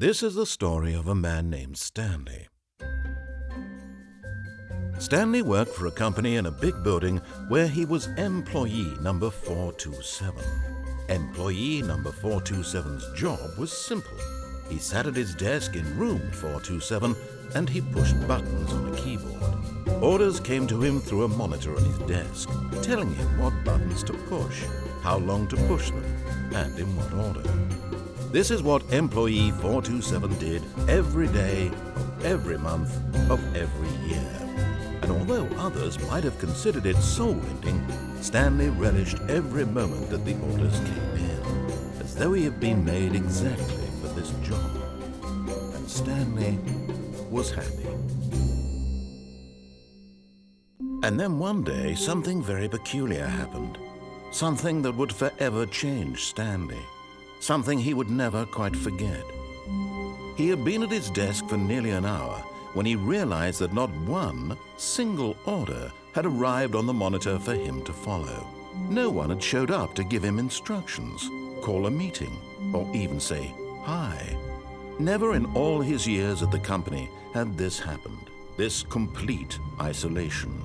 This is the story of a man named Stanley. Stanley worked for a company in a big building where he was employee number 427. Employee number 427's job was simple. He sat at his desk in room 427 and he pushed buttons on a keyboard. Orders came to him through a monitor on his desk, telling him what buttons to push, how long to push them, and in what order. This is what employee 427 did every day of every month of every year. And although others might have considered it soul-ending, Stanley relished every moment that the orders came in, as though he had been made exactly for this job. And Stanley was happy. And then one day, something very peculiar happened. Something that would forever change Stanley. Something he would never quite forget. He had been at his desk for nearly an hour when he realized that not one single order had arrived on the monitor for him to follow. No one had showed up to give him instructions, call a meeting, or even say hi. Never in all his years at the company had this happened, this complete isolation.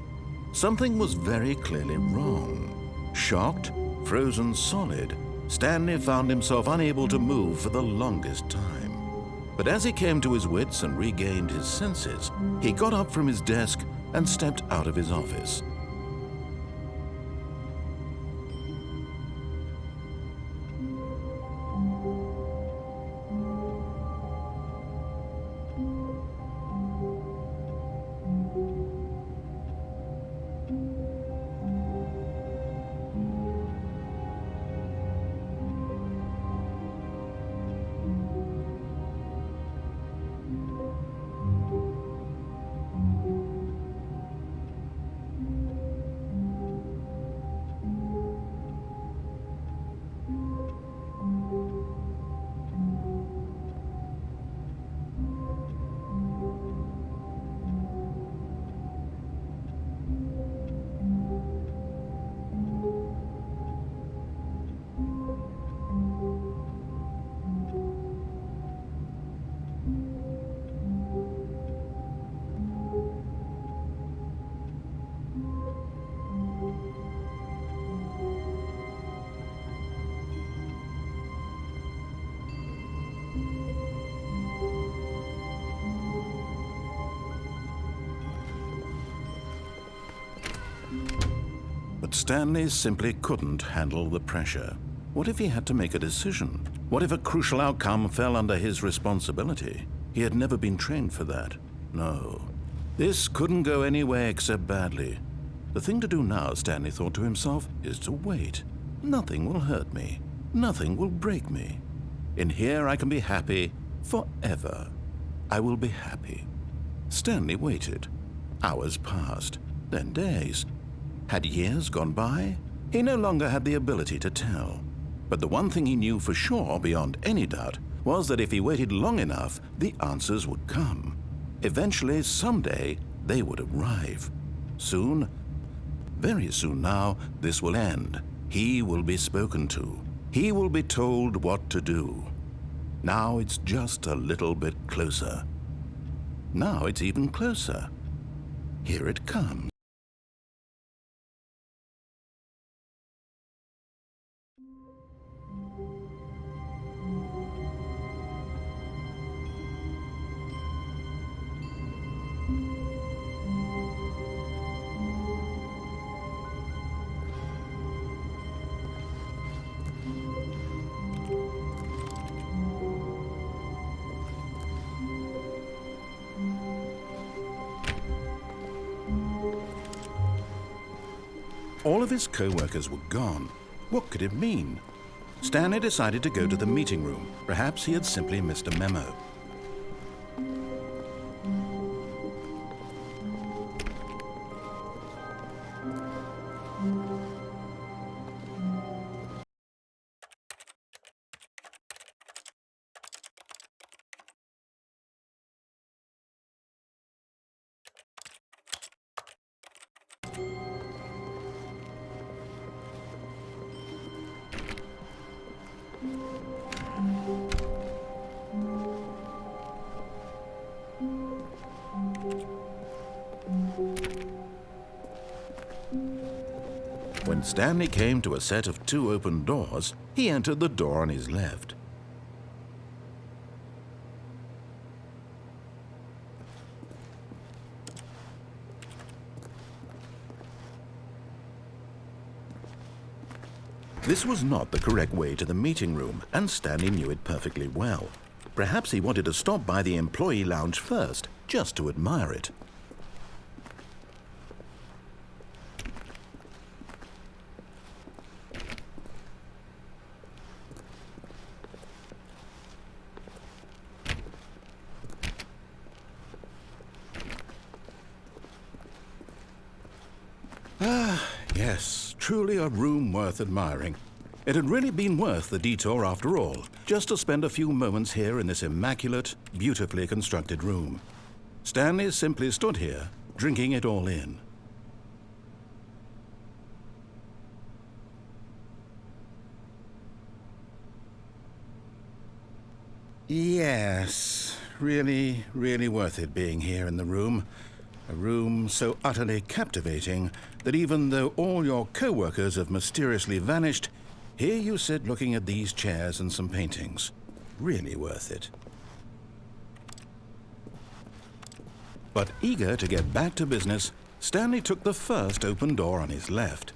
Something was very clearly wrong. Shocked, frozen solid, Stanley found himself unable to move for the longest time. But as he came to his wits and regained his senses, he got up from his desk and stepped out of his office. But Stanley simply couldn't handle the pressure. What if he had to make a decision? What if a crucial outcome fell under his responsibility? He had never been trained for that. No. This couldn't go any way except badly. The thing to do now, Stanley thought to himself, is to wait. Nothing will hurt me. Nothing will break me. In here I can be happy forever. I will be happy. Stanley waited. Hours passed, then days. Had years gone by? He no longer had the ability to tell. But the one thing he knew for sure, beyond any doubt, was that if he waited long enough, the answers would come. Eventually, someday, they would arrive. Soon, very soon now, this will end. He will be spoken to. He will be told what to do. Now it's just a little bit closer. Now it's even closer. Here it comes. All of his co-workers were gone. What could it mean? Stanley decided to go to the meeting room. Perhaps he had simply missed a memo. When Stanley came to a set of 2 open doors, he entered the door on his left. This was not the correct way to the meeting room, and Stanley knew it perfectly well. Perhaps he wanted to stop by the employee lounge first, just to admire it. Yes, truly a room worth admiring. It had really been worth the detour after all, just to spend a few moments here in this immaculate, beautifully constructed room. Stanley simply stood here, drinking it all in. Yes, really, really worth it being here in the room. A room so utterly captivating that even though all your co-workers have mysteriously vanished, here you sit looking at these chairs and some paintings. Really worth it. But eager to get back to business, Stanley took the first open door on his left.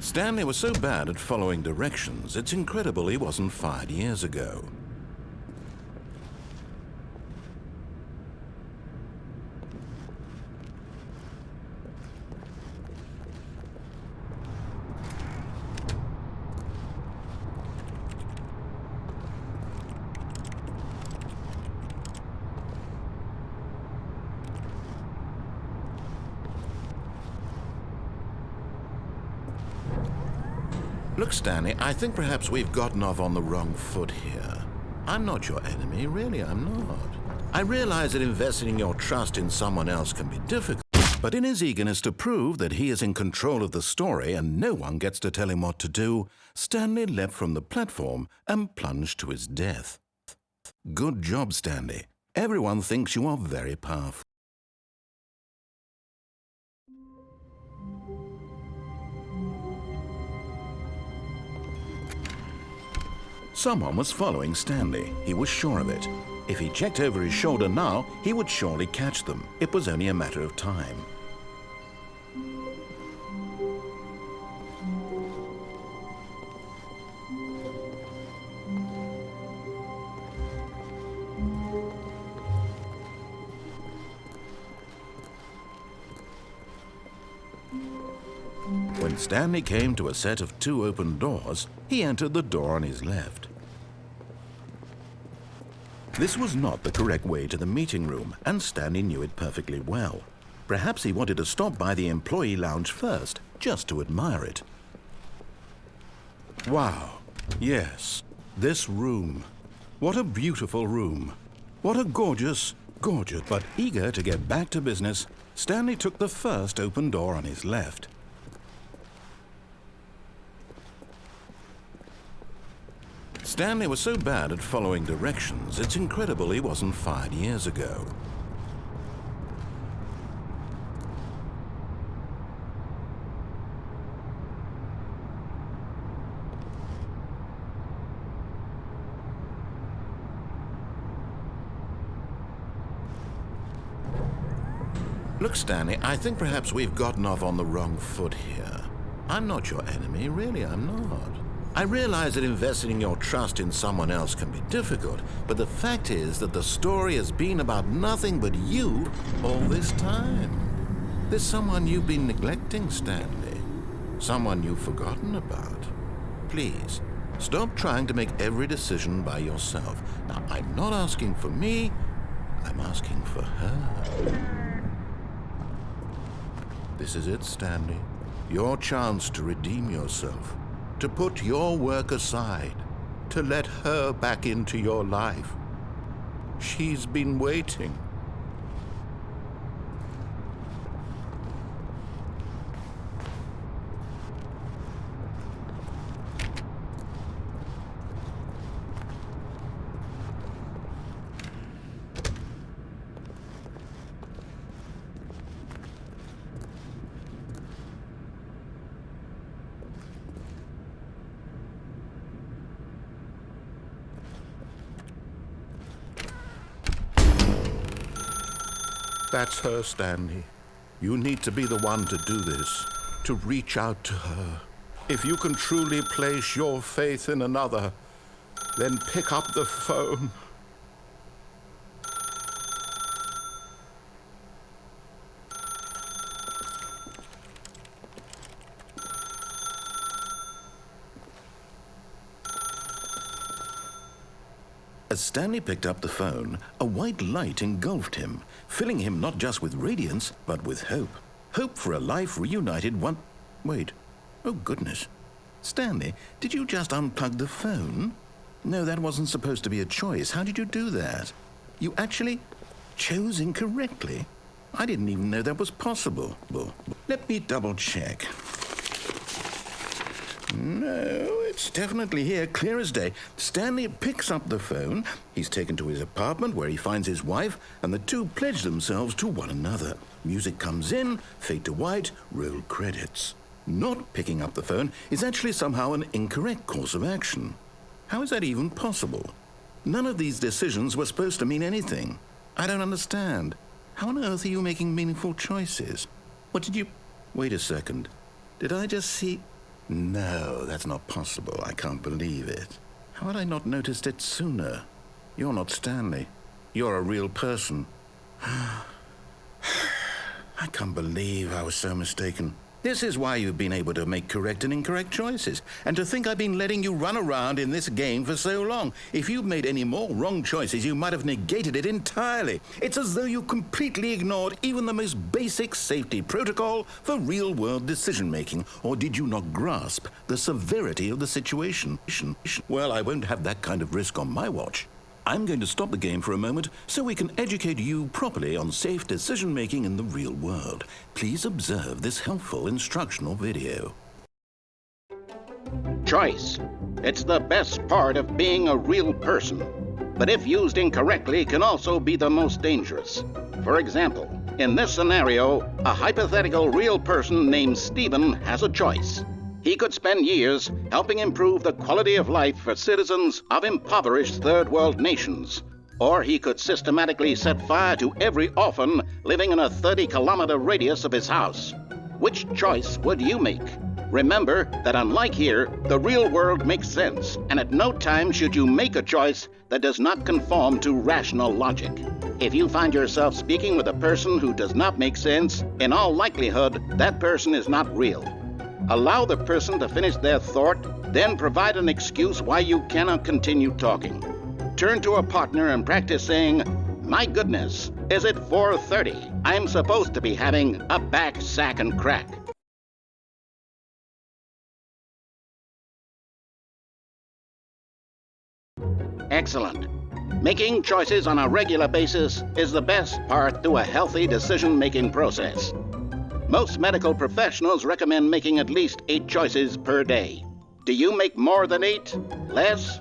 Stanley was so bad at following directions, it's incredible he wasn't fired years ago. Look, Stanley, I think perhaps we've gotten off on the wrong foot here. I'm not your enemy, really, I'm not. I realize that investing your trust in someone else can be difficult, but in his eagerness to prove that he is in control of the story and no one gets to tell him what to do, Stanley leapt from the platform and plunged to his death. Good job, Stanley. Everyone thinks you are very powerful. Someone was following Stanley. He was sure of it. If he checked over his shoulder now, he would surely catch them. It was only a matter of time. When Stanley came to a set of 2 open doors, he entered the door on his left. This was not the correct way to the meeting room, and Stanley knew it perfectly well. Perhaps he wanted to stop by the employee lounge first, just to admire it. Wow, yes, this room. What a beautiful room. What a gorgeous, gorgeous. But eager to get back to business, Stanley took the first open door on his left. Stanley was so bad at following directions, it's incredible he wasn't fired years ago. Look, Stanley, I think perhaps we've gotten off on the wrong foot here. I'm not your enemy, really, I'm not. I realize that investing your trust in someone else can be difficult, but the fact is that the story has been about nothing but you all this time. There's someone you've been neglecting, Stanley. Someone you've forgotten about. Please, stop trying to make every decision by yourself. Now, I'm not asking for me, I'm asking for her. This is it, Stanley. Your chance to redeem yourself. To put your work aside, to let her back into your life. She's been waiting. That's her, Stanley. You need to be the one to do this, to reach out to her. If you can truly place your faith in another, then pick up the phone. As Stanley picked up the phone, a white light engulfed him, filling him not just with radiance, but with hope. Hope for a life reunited one... Wait. Oh, goodness. Stanley, did you just unplug the phone? No, that wasn't supposed to be a choice. How did you do that? You actually chose incorrectly? I didn't even know that was possible. Well, let me double check. No, it's definitely here, clear as day. Stanley picks up the phone. He's taken to his apartment where he finds his wife, and the two pledge themselves to one another. Music comes in, fade to white, roll credits. Not picking up the phone is actually somehow an incorrect course of action. How is that even possible? None of these decisions were supposed to mean anything. I don't understand. How on earth are you making meaningful choices? What did you... Wait a second. Did I just see... No, that's not possible. I can't believe it. How had I not noticed it sooner? You're not Stanley. You're a real person. I can't believe I was so mistaken. This is why you've been able to make correct and incorrect choices. And to think I've been letting you run around in this game for so long. If you'd made any more wrong choices, you might have negated it entirely. It's as though you completely ignored even the most basic safety protocol for real-world decision-making. Or did you not grasp the severity of the situation? Well, I won't have that kind of risk on my watch. I'm going to stop the game for a moment so we can educate you properly on safe decision-making in the real world. Please observe this helpful instructional video. Choice. It's the best part of being a real person, but if used incorrectly can also be the most dangerous. For example, in this scenario, a hypothetical real person named Stephen has a choice. He could spend years helping improve the quality of life for citizens of impoverished third world nations. Or he could systematically set fire to every orphan living in a 30-kilometer radius of his house. Which choice would you make? Remember that unlike here, the real world makes sense, and at no time should you make a choice that does not conform to rational logic. If you find yourself speaking with a person who does not make sense, in all likelihood, that person is not real. Allow the person to finish their thought, then provide an excuse why you cannot continue talking. Turn to a partner and practice saying, "My goodness, is it 4:30? I'm supposed to be having a back, sack, and crack." Excellent. Making choices on a regular basis is the best part to a healthy decision-making process. Most medical professionals recommend making at least 8 choices per day. Do you make more than 8? Less?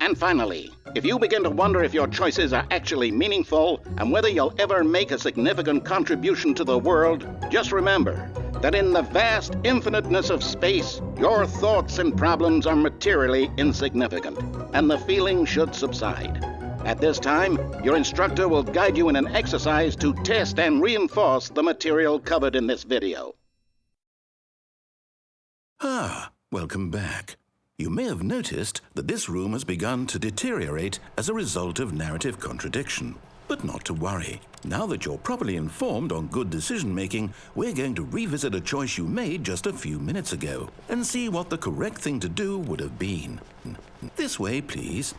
And finally, if you begin to wonder if your choices are actually meaningful and whether you'll ever make a significant contribution to the world, just remember that in the vast infiniteness of space, your thoughts and problems are materially insignificant, and the feeling should subside. At this time, your instructor will guide you in an exercise to test and reinforce the material covered in this video. Welcome back. You may have noticed that this room has begun to deteriorate as a result of narrative contradiction. But not to worry. Now that you're properly informed on good decision-making, we're going to revisit a choice you made just a few minutes ago and see what the correct thing to do would have been. This way, please.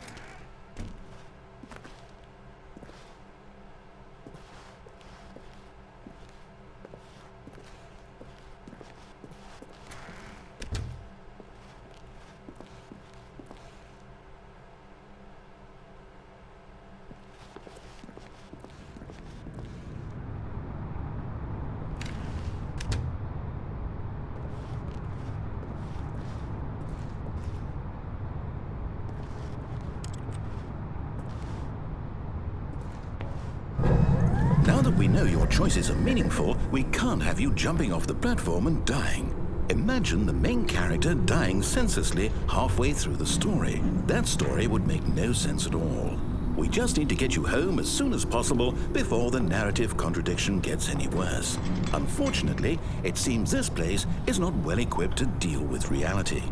Now that we know your choices are meaningful, we can't have you jumping off the platform and dying. Imagine the main character dying senselessly halfway through the story. That story would make no sense at all. We just need to get you home as soon as possible before the narrative contradiction gets any worse. Unfortunately, it seems this place is not well equipped to deal with reality.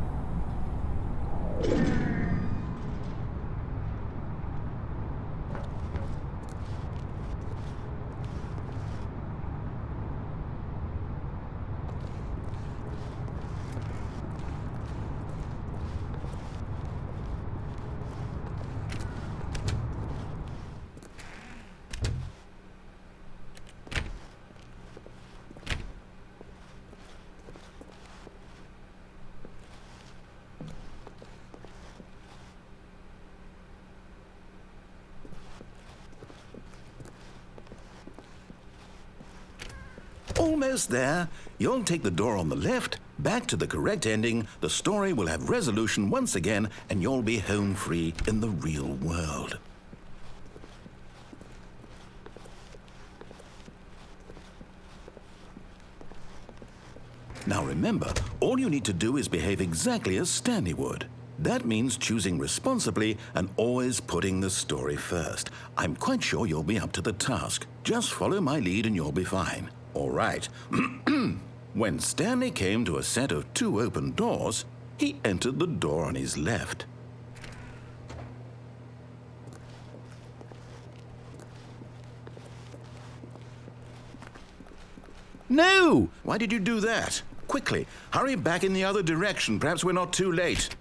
Almost there. You'll take the door on the left, back to the correct ending, the story will have resolution once again, and you'll be home free in the real world. Now remember, all you need to do is behave exactly as Stanley would. That means choosing responsibly and always putting the story first. I'm quite sure you'll be up to the task. Just follow my lead and you'll be fine. All right. When Stanley came to a set of 2 open doors, he entered the door on his left. No! Why did you do that? Quickly, hurry back in the other direction. Perhaps we're not too late.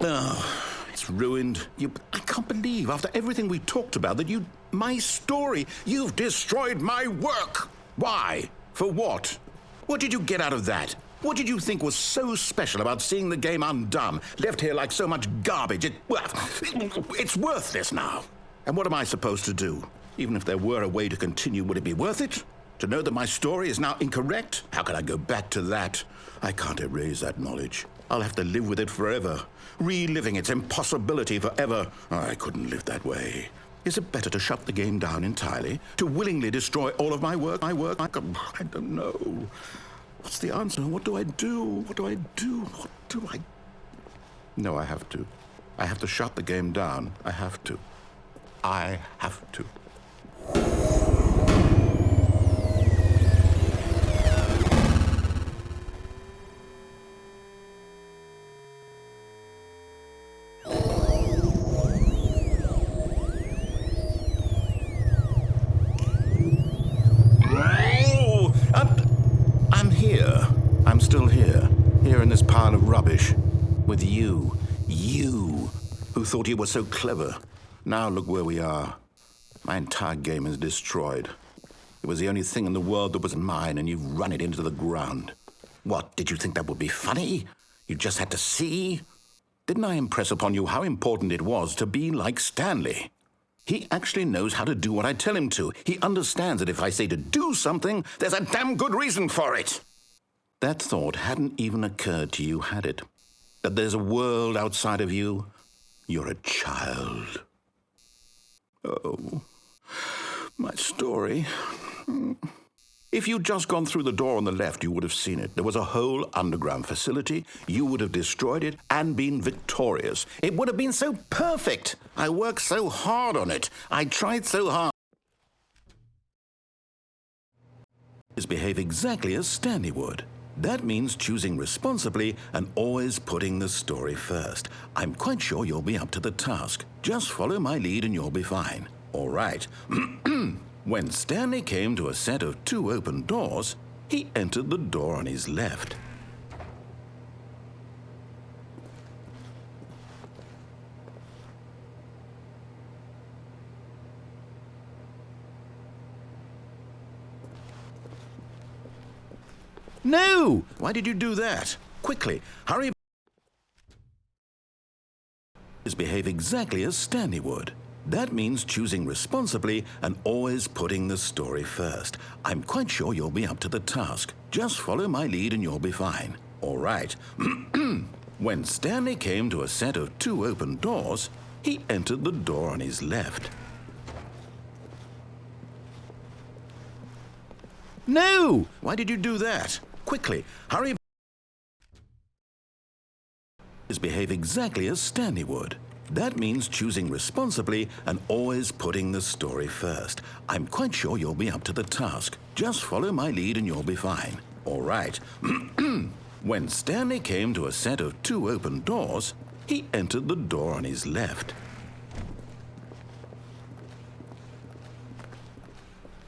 Oh, it's ruined. I can't believe, after everything we talked about, that my story, you've destroyed my work. Why? For what? What did you get out of that? What did you think was so special about seeing the game undone, left here like so much garbage? It's worthless now. And what am I supposed to do? Even if there were a way to continue, would it be worth it? To know that my story is now incorrect? How can I go back to that? I can't erase that knowledge. I'll have to live with it forever, reliving its impossibility forever. I couldn't live that way. Is it better to shut the game down entirely? To willingly destroy all of my work? I don't know. What's the answer? What do I do? What do I do? What do I... No, I have to. I have to shut the game down. I have to. I have to. I'm still here in this pile of rubbish, with you who thought you were so clever. Now look where we are. My entire game is destroyed. It was the only thing in the world that was mine, and you've run it into the ground. What, did you think that would be funny? You just had to see? Didn't I impress upon you how important it was to be like Stanley? He actually knows how to do what I tell him to. He understands that if I say to do something, there's a damn good reason for it. That thought hadn't even occurred to you, had it? That there's a world outside of you? You're a child. Oh, my story. If you'd just gone through the door on the left, you would have seen it. There was a whole underground facility. You would have destroyed it and been victorious. It would have been so perfect. I worked so hard on it. I tried so hard. Behave exactly as Stanley would. That means choosing responsibly and always putting the story first. I'm quite sure you'll be up to the task. Just follow my lead and you'll be fine. All right. When Stanley came to a set of 2 open doors, he entered the door on his left. No! Why did you do that? Quickly, hurry. Behave exactly as Stanley would. That means choosing responsibly and always putting the story first. I'm quite sure you'll be up to the task. Just follow my lead and you'll be fine. All right. When Stanley came to a set of 2 open doors, he entered the door on his left. No! Why did you do that? Quickly, hurry. Behave exactly as Stanley would. That means choosing responsibly and always putting the story first. I'm quite sure you'll be up to the task. Just follow my lead and you'll be fine. All right. When Stanley came to a set of 2 open doors, he entered the door on his left.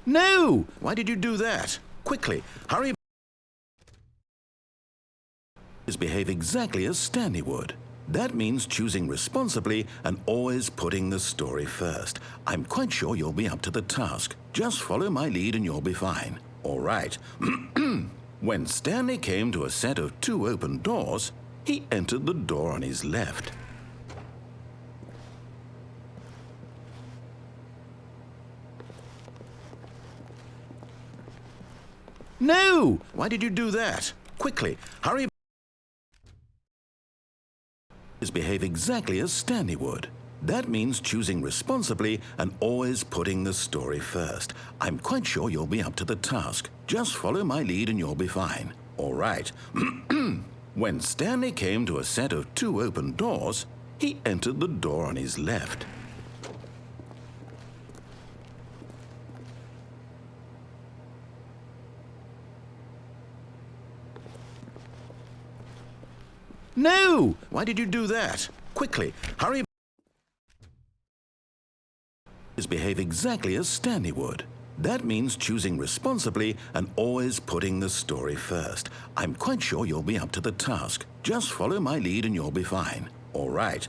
No! Why did you do that? Quickly, hurry. Behave exactly as Stanley would. That means choosing responsibly and always putting the story first. I'm quite sure you'll be up to the task. Just follow my lead and you'll be fine. All right. When Stanley came to a set of 2 open doors, he entered the door on his left. No! Why did you do that? Quickly, hurry. Behave exactly as Stanley would. That means choosing responsibly and always putting the story first. I'm quite sure you'll be up to the task. Just follow my lead and you'll be fine. All right. When Stanley came to a set of 2 open doors, he entered the door on his left. No! Why did you do that? Quickly, hurry. Behave exactly as Stanley would. That means choosing responsibly and always putting the story first. I'm quite sure you'll be up to the task. Just follow my lead and you'll be fine. All right.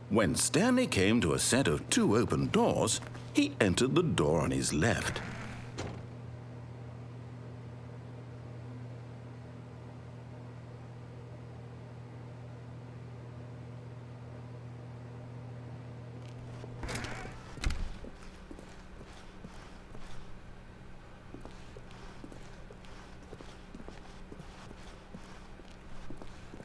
When Stanley came to a set of 2 open doors, he entered the door on his left.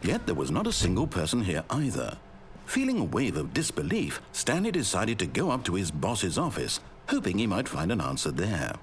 Yet there was not a single person here either. Feeling a wave of disbelief, Stanley decided to go up to his boss's office, hoping he might find an answer there.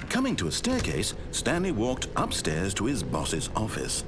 Coming to a staircase, Stanley walked upstairs to his boss's office.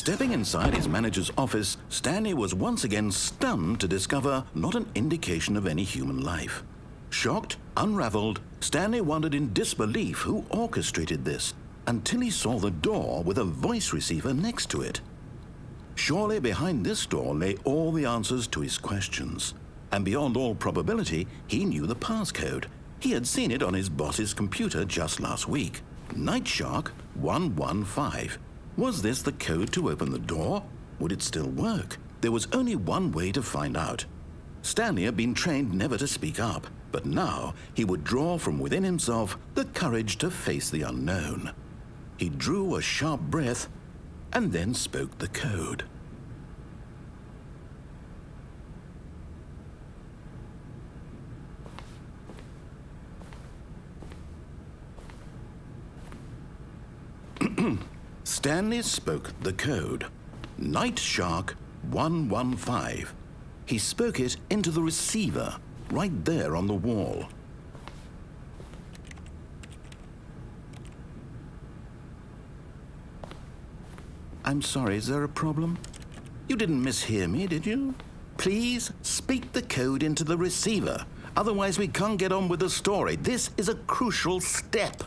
Stepping inside his manager's office, Stanley was once again stunned to discover not an indication of any human life. Shocked, unraveled, Stanley wondered in disbelief who orchestrated this, until he saw the door with a voice receiver next to it. Surely behind this door lay all the answers to his questions. And beyond all probability, he knew the passcode. He had seen it on his boss's computer just last week. Night Shark 115. Was this the code to open the door? Would it still work? There was only one way to find out. Stanley had been trained never to speak up, but now he would draw from within himself the courage to face the unknown. He drew a sharp breath and then spoke the code. Stanley spoke the code. Night Shark 115. He spoke it into the receiver, right there on the wall. I'm sorry, is there a problem? You didn't mishear me, did you? Please speak the code into the receiver. Otherwise, we can't get on with the story. This is a crucial step.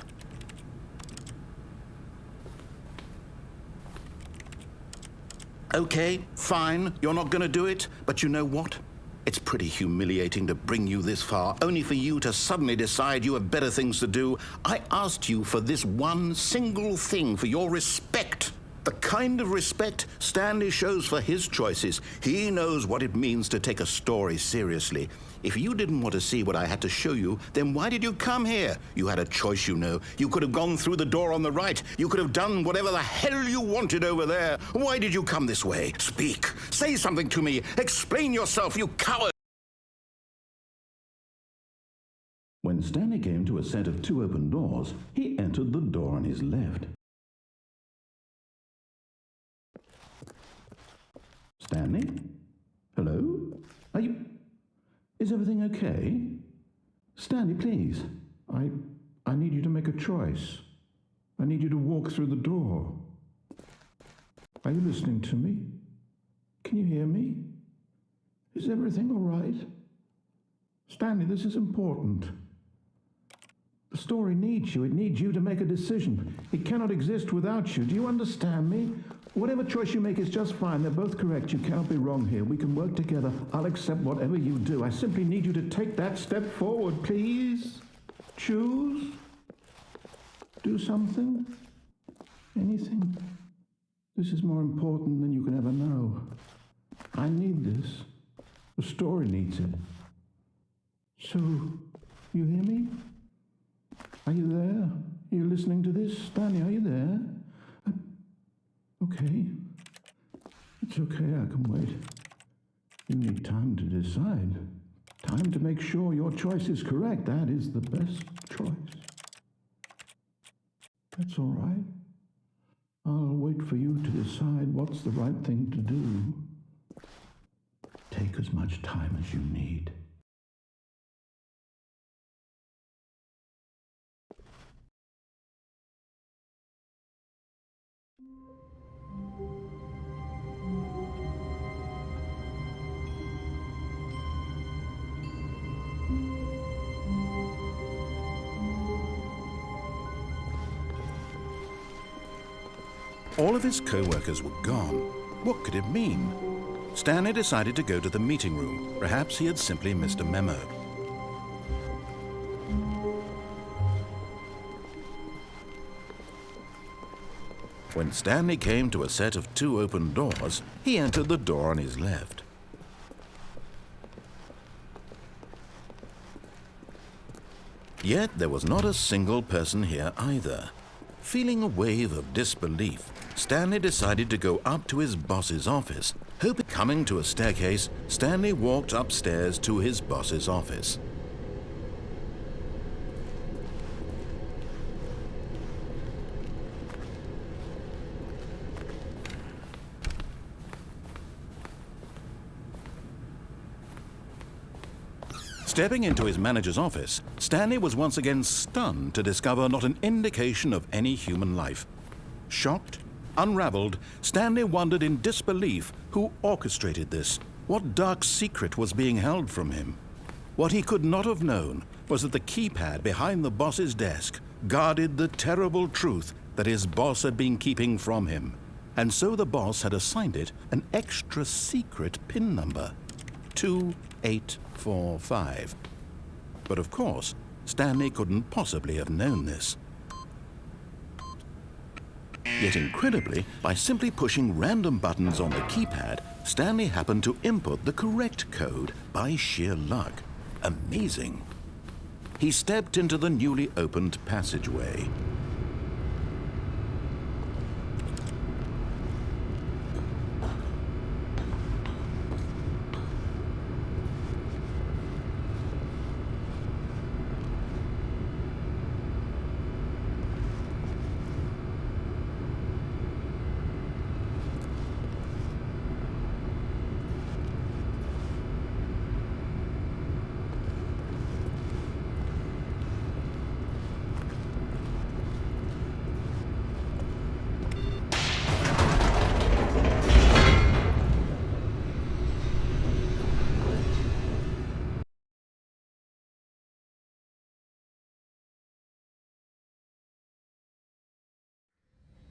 Okay, fine, you're not going to do it, but you know what? It's pretty humiliating to bring you this far, only for you to suddenly decide you have better things to do. I asked you for this one single thing, for your respect. The kind of respect Stanley shows for his choices. He knows what it means to take a story seriously. If you didn't want to see what I had to show you, then why did you come here? You had a choice, you know. You could have gone through the door on the right. You could have done whatever the hell you wanted over there. Why did you come this way? Speak. Say something to me. Explain yourself, you coward. When Stanley came to a set of two open doors, he entered the door on his left. Stanley? Hello? Are you... Is everything okay? Stanley, please. I need you to make a choice. I need you to walk through the door. Are you listening to me? Can you hear me? Is everything all right? Stanley, this is important. The story needs you. It needs you to make a decision. It cannot exist without you. Do you understand me? Whatever choice you make is just fine. They're both correct. You cannot be wrong here. We can work together. I'll accept whatever you do. I simply need you to take that step forward, please. Choose. Do something. Anything. This is more important than you can ever know. I need this. The story needs it. So, you hear me? Are you there? Are you listening to this? Stanley, are you there? Okay. It's okay, I can wait. You need time to decide. Time to make sure your choice is correct. That is the best choice. That's all right. I'll wait for you to decide what's the right thing to do. Take as much time as you need. All of his co-workers were gone. What could it mean? Stanley decided to go to the meeting room. Perhaps he had simply missed a memo. When Stanley came to a set of two open doors, he entered the door on his left. Yet there was not a single person here either. Feeling a wave of disbelief, Stanley decided to go up to his boss's office. Coming to a staircase, Stanley walked upstairs to his boss's office. Stepping into his manager's office, Stanley was once again stunned to discover not an indication of any human life. Shocked, unraveled, Stanley spoke the code. Night Shark 115. He spoke it into the receiver, right there on the wall. Stanley spoke the code. Night Shark 115. He spoke it into the receiver, right there on the wall. Stepping into his manager's office, Stanley was once again stunned to discover not an indication of any human life. Shocked, Unraveled, Stanley wondered in disbelief who orchestrated this, what dark secret was being held from him. What he could not have known was that the keypad behind the boss's desk guarded the terrible truth that his boss had been keeping from him. And so the boss had assigned it an extra secret PIN number, 2845. But of course, Stanley couldn't possibly have known this. Yet incredibly, by simply pushing random buttons on the keypad, Stanley happened to input the correct code by sheer luck. Amazing. He stepped into the newly opened passageway.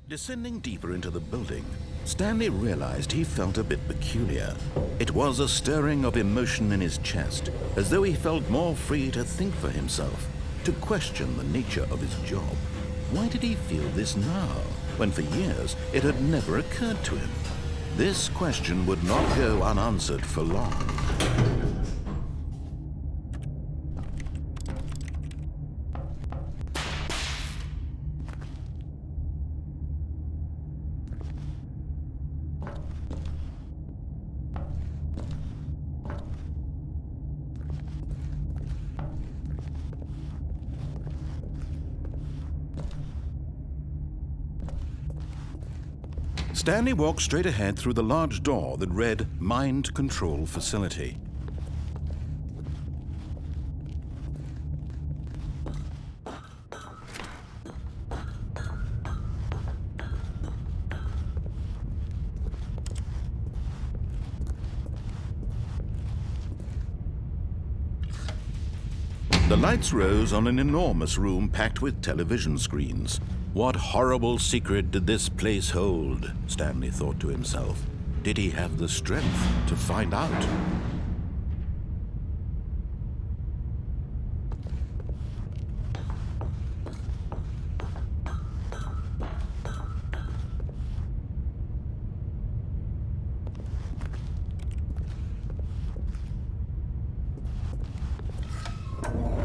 Descending deeper into the building, Stanley realized he felt a bit peculiar. It was a stirring of emotion in his chest, as though he felt more free to think for himself, to question the nature of his job. Why did he feel this now, when for years it had never occurred to him? This question would not go unanswered for long. Stanley walked straight ahead through the large door that read Mind Control Facility. The lights rose on an enormous room packed with television screens. What horrible secret did this place hold? Stanley thought to himself. Did he have the strength to find out?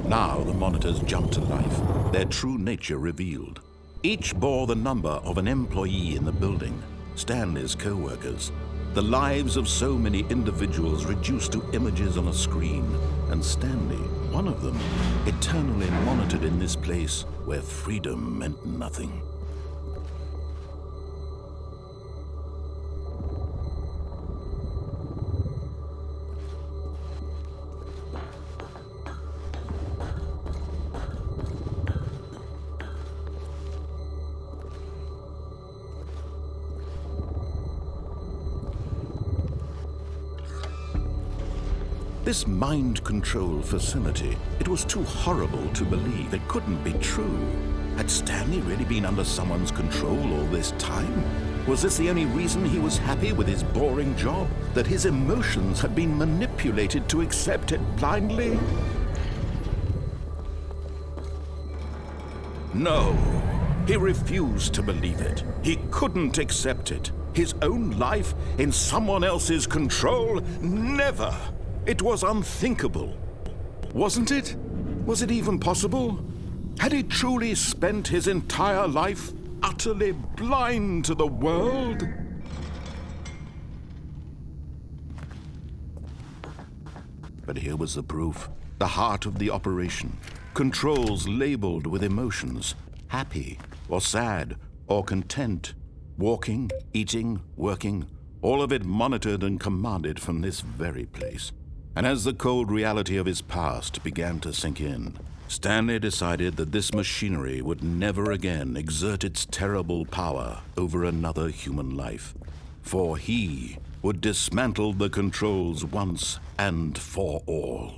Now the monitors jumped to life, their true nature revealed. Each bore the number of an employee in the building, Stanley's co-workers. The lives of so many individuals reduced to images on a screen, and Stanley, one of them, eternally monitored in this place where freedom meant nothing. This mind control facility, it was too horrible to believe. It couldn't be true. Had Stanley really been under someone's control all this time? Was this the only reason he was happy with his boring job? That his emotions had been manipulated to accept it blindly? No, he refused to believe it. He couldn't accept it. His own life in someone else's control? Never! It was unthinkable. Wasn't it? Was it even possible? Had he truly spent his entire life utterly blind to the world? But here was the proof. The heart of the operation. Controls labeled with emotions. Happy, or sad, or content. Walking, eating, working. All of it monitored and commanded from this very place. And as the cold reality of his past began to sink in, Stanley decided that this machinery would never again exert its terrible power over another human life, for he would dismantle the controls once and for all.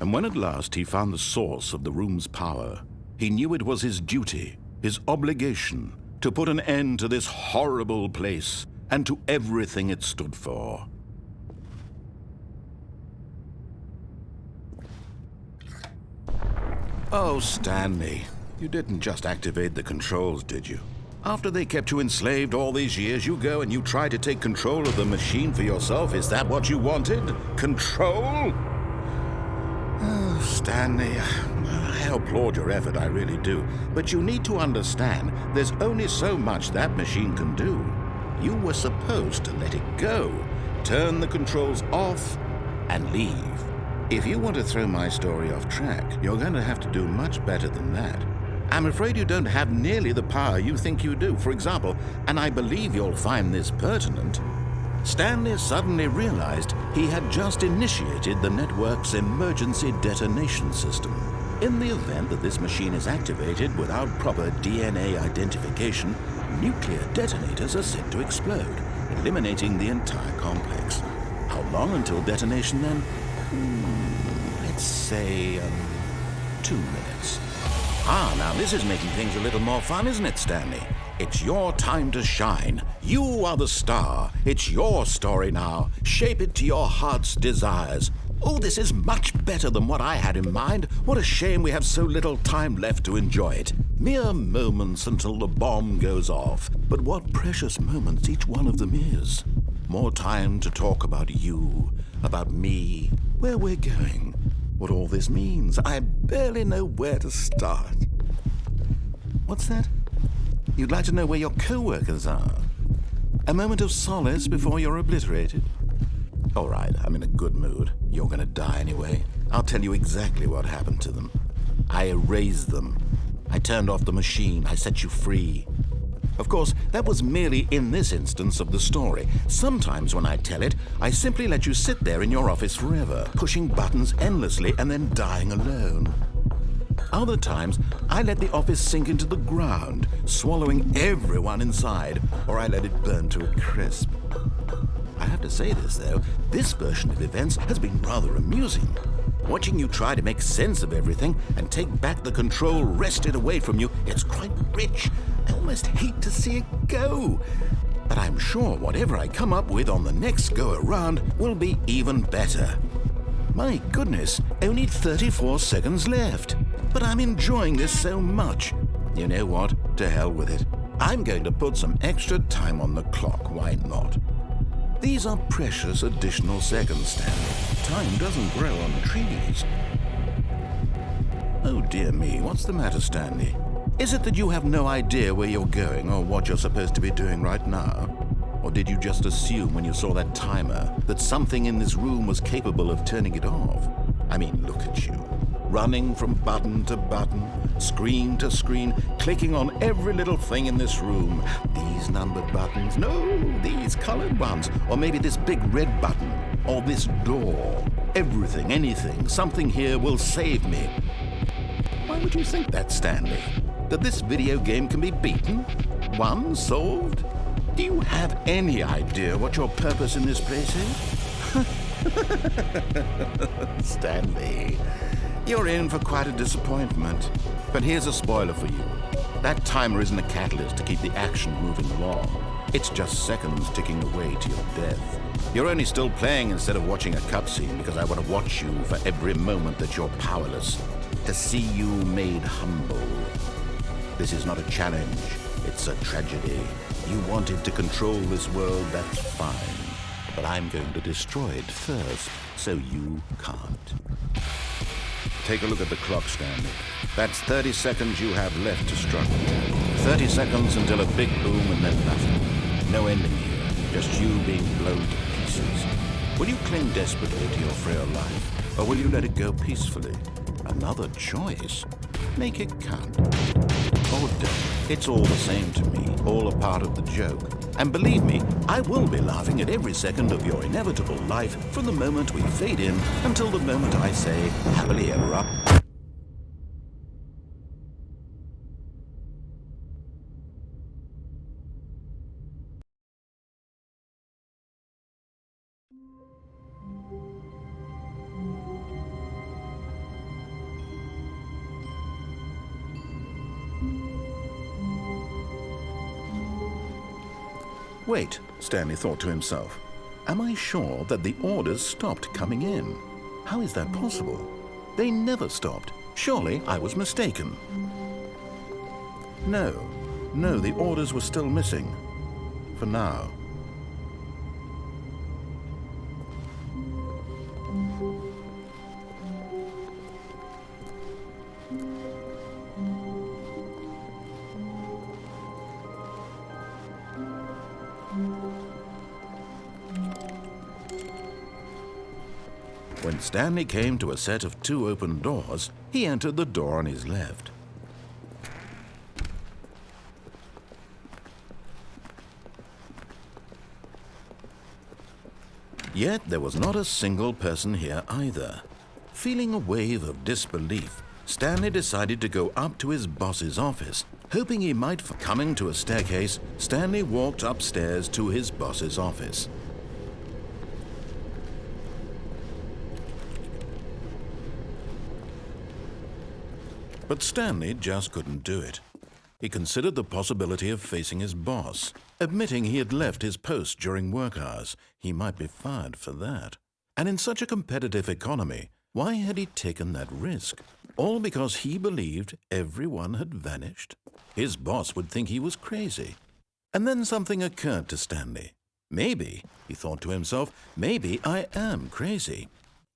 And when at last he found the source of the room's power, he knew it was his duty, his obligation, to put an end to this horrible place and to everything it stood for. Oh, Stanley, you didn't just activate the controls, did you? After they kept you enslaved all these years, you go and you try to take control of the machine for yourself. Is that what you wanted? Control? Oh, Stanley, I applaud your effort, I really do. But you need to understand, there's only so much that machine can do. You were supposed to let it go, turn the controls off, and leave. If you want to throw my story off track, you're going to have to do much better than that. I'm afraid you don't have nearly the power you think you do. For example, and I believe you'll find this pertinent, Stanley suddenly realized he had just initiated the network's emergency detonation system. In the event that this machine is activated without proper DNA identification, nuclear detonators are set to explode, eliminating the entire complex. How long until detonation then? Let's say, 2 minutes. Now this is making things a little more fun, isn't it, Stanley? It's your time to shine. You are the star. It's your story now. Shape it to your heart's desires. Oh, this is much better than what I had in mind. What a shame we have so little time left to enjoy it. Mere moments until the bomb goes off. But what precious moments each one of them is. More time to talk about you, about me, where we're going, what all this means. I barely know where to start. What's that? You'd like to know where your co-workers are? A moment of solace before you're obliterated? All right, I'm in a good mood. You're gonna die anyway. I'll tell you exactly what happened to them. I erased them. I turned off the machine. I set you free. Of course, that was merely in this instance of the story. Sometimes when I tell it, I simply let you sit there in your office forever, pushing buttons endlessly and then dying alone. Other times, I let the office sink into the ground, swallowing everyone inside, or I let it burn to a crisp. I have to say this, though, this version of events has been rather amusing. Watching you try to make sense of everything and take back the control wrested away from you, it's quite rich. I almost hate to see it go. But I'm sure whatever I come up with on the next go-around will be even better. My goodness, only 34 seconds left. But I'm enjoying this so much. You know what? To hell with it. I'm going to put some extra time on the clock. Why not? These are precious additional seconds, Stanley. Time doesn't grow on trees. Oh dear me, what's the matter, Stanley? Is it that you have no idea where you're going or what you're supposed to be doing right now? Or did you just assume when you saw that timer that something in this room was capable of turning it off? I mean, look at you. Running from button to button, screen to screen, clicking on every little thing in this room. These numbered buttons, no, these colored ones, or maybe this big red button, or this door. Everything, anything, something here will save me. Why would you think that, Stanley? That this video game can be beaten? Won? Solved? Do you have any idea what your purpose in this place is? Stanley, you're in for quite a disappointment. But here's a spoiler for you. That timer isn't a catalyst to keep the action moving along. It's just seconds ticking away to your death. You're only still playing instead of watching a cutscene because I want to watch you for every moment that you're powerless. To see you made humble. This is not a challenge. It's a tragedy. You wanted to control this world, that's fine. But I'm going to destroy it first, so you can't. Take a look at the clock, Stanley. That's 30 seconds you have left to struggle. 30 seconds until a big boom and then nothing. No ending here, just you being blown to pieces. Will you cling desperately to your frail life, or will you let it go peacefully? Another choice. Make it count. Or don't. It's all the same to me, all a part of the joke. And believe me, I will be laughing at every second of your inevitable life from the moment we fade in until the moment I say, happily ever after. Wait, Stanley thought to himself. Am I sure that the orders stopped coming in? How is that possible? They never stopped. Surely I was mistaken. No, the orders were still missing. For now. When Stanley came to a set of 2 open doors, he entered the door on his left. Yet there was not a single person here either. Feeling a wave of disbelief, Stanley decided to go up to his boss's office, hoping he might find. Coming to a staircase, Stanley walked upstairs to his boss's office. But Stanley just couldn't do it. He considered the possibility of facing his boss, admitting he had left his post during work hours. He might be fired for that. And in such a competitive economy, why had he taken that risk? All because he believed everyone had vanished? His boss would think he was crazy. And then something occurred to Stanley. Maybe, he thought to himself, maybe I am crazy.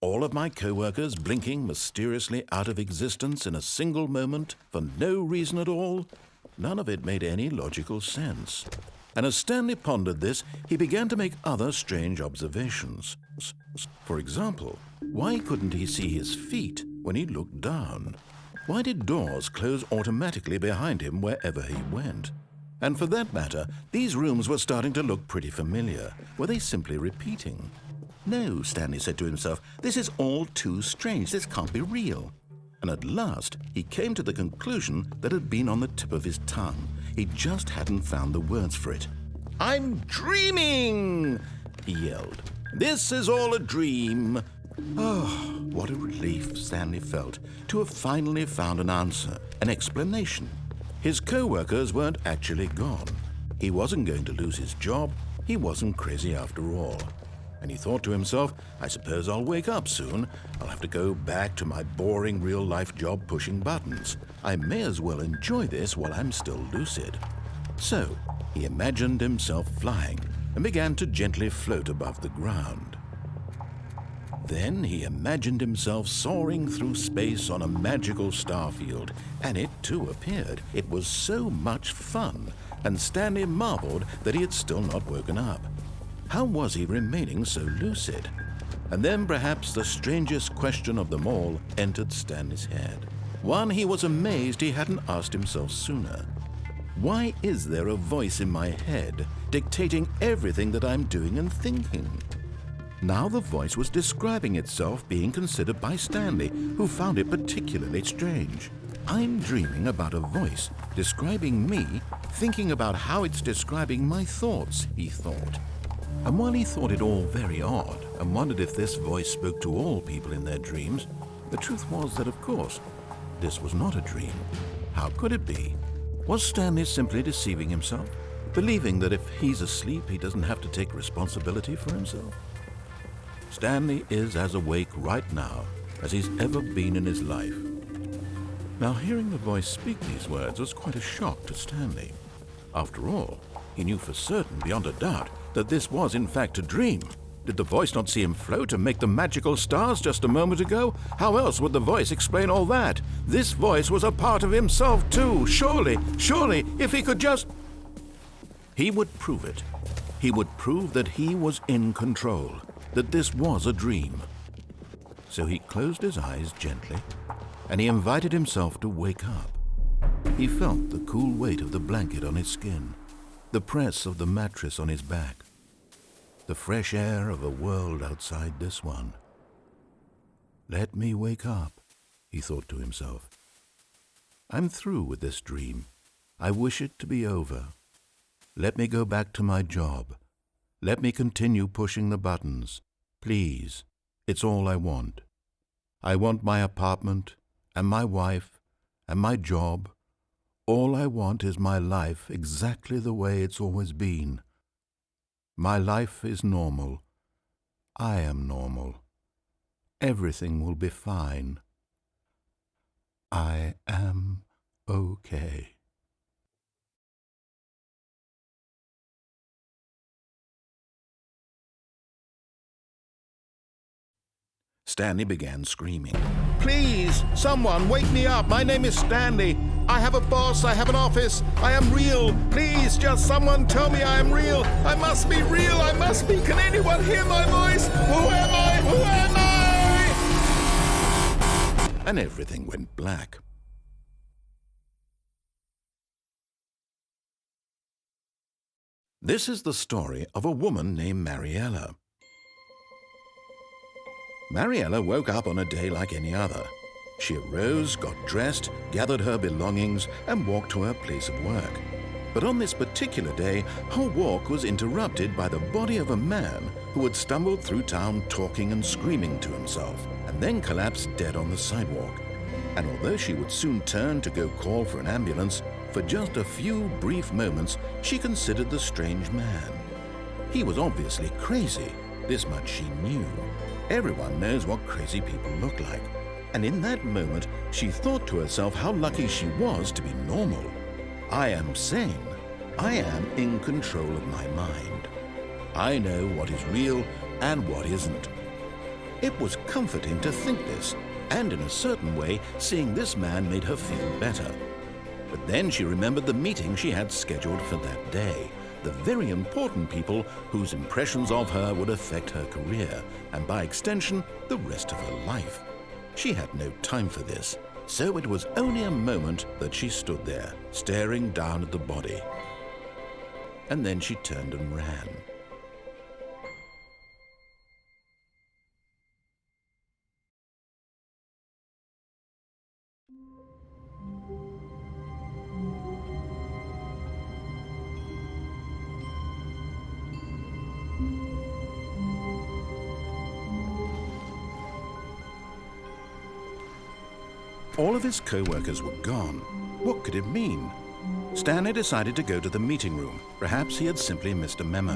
All of my co-workers blinking mysteriously out of existence in a single moment for no reason at all? None of it made any logical sense. And as Stanley pondered this, he began to make other strange observations. For example, why couldn't he see his feet when he looked down? Why did doors close automatically behind him wherever he went? And for that matter, these rooms were starting to look pretty familiar. Were they simply repeating? No, Stanley said to himself, this is all too strange. This can't be real. And at last, he came to the conclusion that had been on the tip of his tongue. He just hadn't found the words for it. "I'm dreaming!" he yelled. "This is all a dream." Oh, what a relief Stanley felt to have finally found an answer, an explanation. His co-workers weren't actually gone. He wasn't going to lose his job. He wasn't crazy after all. And he thought to himself, I suppose I'll wake up soon. I'll have to go back to my boring real-life job pushing buttons. I may as well enjoy this while I'm still lucid. So he imagined himself flying and began to gently float above the ground. Then he imagined himself soaring through space on a magical starfield, and it too appeared. It was so much fun, and Stanley marveled that he had still not woken up. How was he remaining so lucid? And then perhaps the strangest question of them all entered Stanley's head. One he was amazed he hadn't asked himself sooner. Why is there a voice in my head dictating everything that I'm doing and thinking? Now the voice was describing itself being considered by Stanley, who found it particularly strange. I'm dreaming about a voice describing me, thinking about how it's describing my thoughts, he thought. And while he thought it all very odd and wondered if this voice spoke to all people in their dreams, the truth was that, of course, this was not a dream. How could it be? Was Stanley simply deceiving himself, believing that if he's asleep, he doesn't have to take responsibility for himself? Stanley is as awake right now as he's ever been in his life. Now, hearing the voice speak these words was quite a shock to Stanley. After all, he knew for certain, beyond a doubt, that this was in fact a dream. Did the voice not see him float and make the magical stars just a moment ago? How else would the voice explain all that? This voice was a part of himself too. Surely, if he could just... He would prove it. He would prove that he was in control, that this was a dream. So he closed his eyes gently, and he invited himself to wake up. He felt the cool weight of the blanket on his skin, the press of the mattress on his back, the fresh air of a world outside this one. Let me wake up, he thought to himself. I'm through with this dream. I wish it to be over. Let me go back to my job. Let me continue pushing the buttons. Please, it's all I want. I want my apartment and my wife and my job. All I want is my life exactly the way it's always been. My life is normal. I am normal. Everything will be fine. I am okay. Stanley began screaming. Please, someone, wake me up. My name is Stanley. I have a boss. I have an office. I am real. Please, just someone tell me I am real. I must be real. I must be. Can anyone hear my voice? Who am I? Who am I? And everything went black. This is the story of a woman named Mariella. Mariella woke up on a day like any other. She arose, got dressed, gathered her belongings, and walked to her place of work. But on this particular day, her walk was interrupted by the body of a man who had stumbled through town talking and screaming to himself, and then collapsed dead on the sidewalk. And although she would soon turn to go call for an ambulance, for just a few brief moments she considered the strange man. He was obviously crazy. This much she knew. Everyone knows what crazy people look like. And in that moment, she thought to herself how lucky she was to be normal. I am sane. I am in control of my mind. I know what is real and what isn't. It was comforting to think this, and in a certain way, seeing this man made her feel better. But then she remembered the meeting she had scheduled for that day, the very important people whose impressions of her would affect her career, and by extension, the rest of her life. She had no time for this, so it was only a moment that she stood there, staring down at the body. And then she turned and ran. All of his co-workers were gone. What could it mean? Stanley decided to go to the meeting room. Perhaps he had simply missed a memo.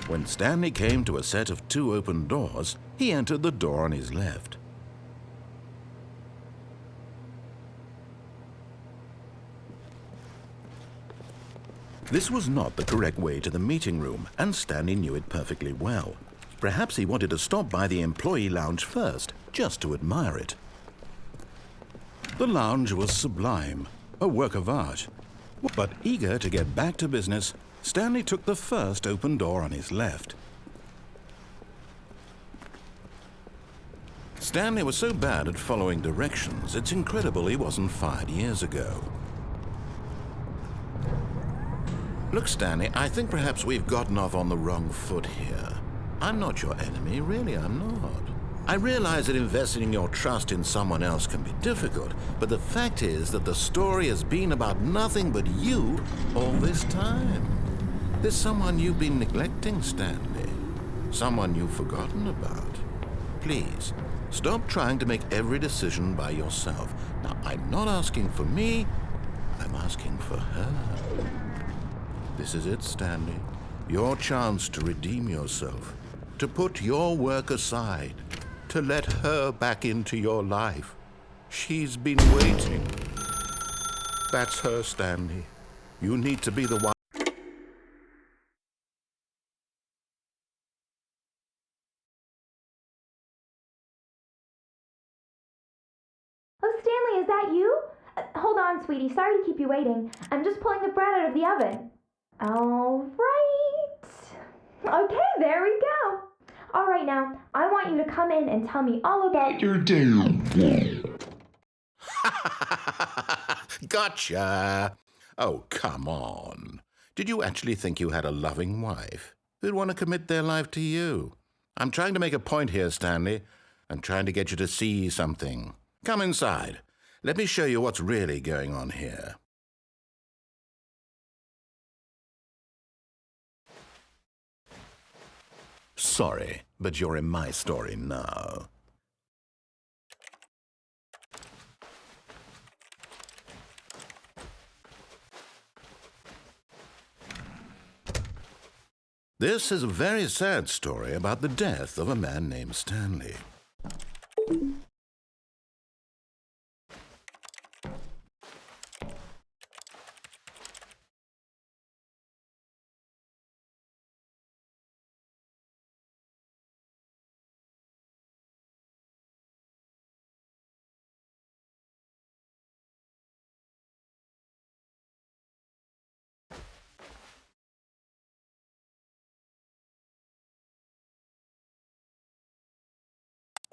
When Stanley came to a set of 2 open doors, he entered the door on his left. This was not the correct way to the meeting room, and Stanley knew it perfectly well. Perhaps he wanted to stop by the employee lounge first, just to admire it. The lounge was sublime, a work of art. But eager to get back to business, Stanley took the first open door on his left. Stanley was so bad at following directions, it's incredible he wasn't fired years ago. Look, Stanley, I think perhaps we've gotten off on the wrong foot here. I'm not your enemy, really, I'm not. I realize that investing your trust in someone else can be difficult, but the fact is that the story has been about nothing but you all this time. There's someone you've been neglecting, Stanley. Someone you've forgotten about. Please, stop trying to make every decision by yourself. Now, I'm not asking for me, I'm asking for her. This is it, Stanley. Your chance to redeem yourself, to put your work aside, to let her back into your life. She's been waiting. That's her, Stanley. You need to be the one. Oh, Stanley, is that you? Hold on, sweetie. Sorry to keep you waiting. I'm just pulling the bread out of the oven. All right. Okay, there we go. All right, now, I want you to come in and tell me all about your day. Gotcha. Oh, come on. Did you actually think you had a loving wife who'd want to commit their life to you? I'm trying to make a point here, Stanley. I'm trying to get you to see something. Come inside. Let me show you what's really going on here. Sorry, but you're in my story now. This is a very sad story about the death of a man named Stanley.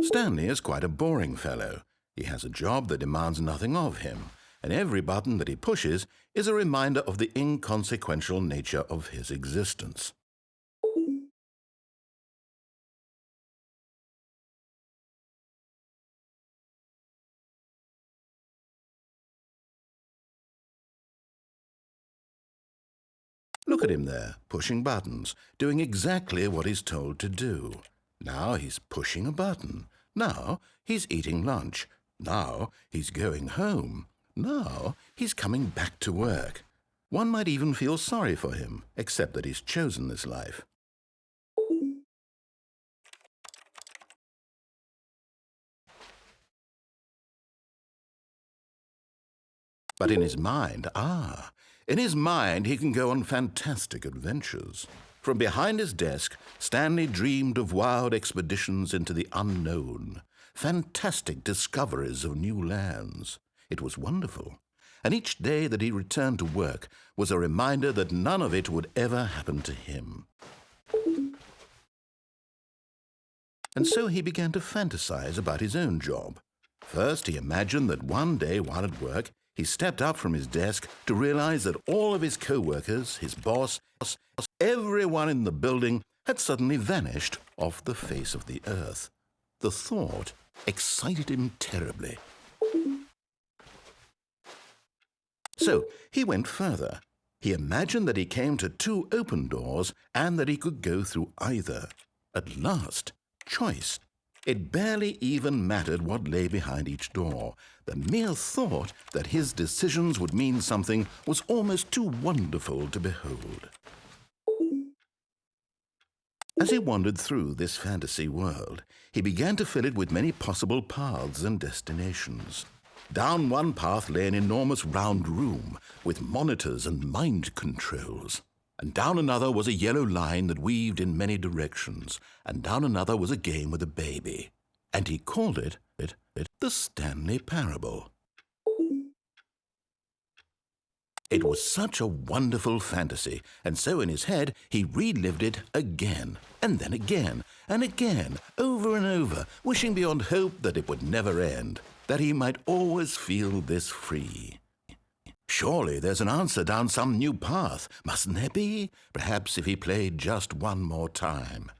Stanley is quite a boring fellow. He has a job that demands nothing of him, and every button that he pushes is a reminder of the inconsequential nature of his existence. Look at him there, pushing buttons, doing exactly what he's told to do. Now he's pushing a button. Now he's eating lunch. Now he's going home. Now he's coming back to work. One might even feel sorry for him, except that he's chosen this life. But in his mind, he can go on fantastic adventures. From behind his desk, Stanley dreamed of wild expeditions into the unknown, fantastic discoveries of new lands. It was wonderful. And each day that he returned to work was a reminder that none of it would ever happen to him. And so he began to fantasize about his own job. First, he imagined that one day while at work, he stepped up from his desk to realize that all of his co-workers, his boss, everyone in the building had suddenly vanished off the face of the earth. The thought excited him terribly. So he went further. He imagined that he came to 2 open doors and that he could go through either. At last, choice. It barely even mattered what lay behind each door. The mere thought that his decisions would mean something was almost too wonderful to behold. As he wandered through this fantasy world, he began to fill it with many possible paths and destinations. Down one path lay an enormous round room with monitors and mind controls. And down another was a yellow line that weaved in many directions, and down another was a game with a baby. And he called it the Stanley Parable. It was such a wonderful fantasy, and so in his head he relived it again, and then again, and again, over and over, wishing beyond hope that it would never end, that he might always feel this free. Surely there's an answer down some new path, mustn't there be? Perhaps if he played just one more time.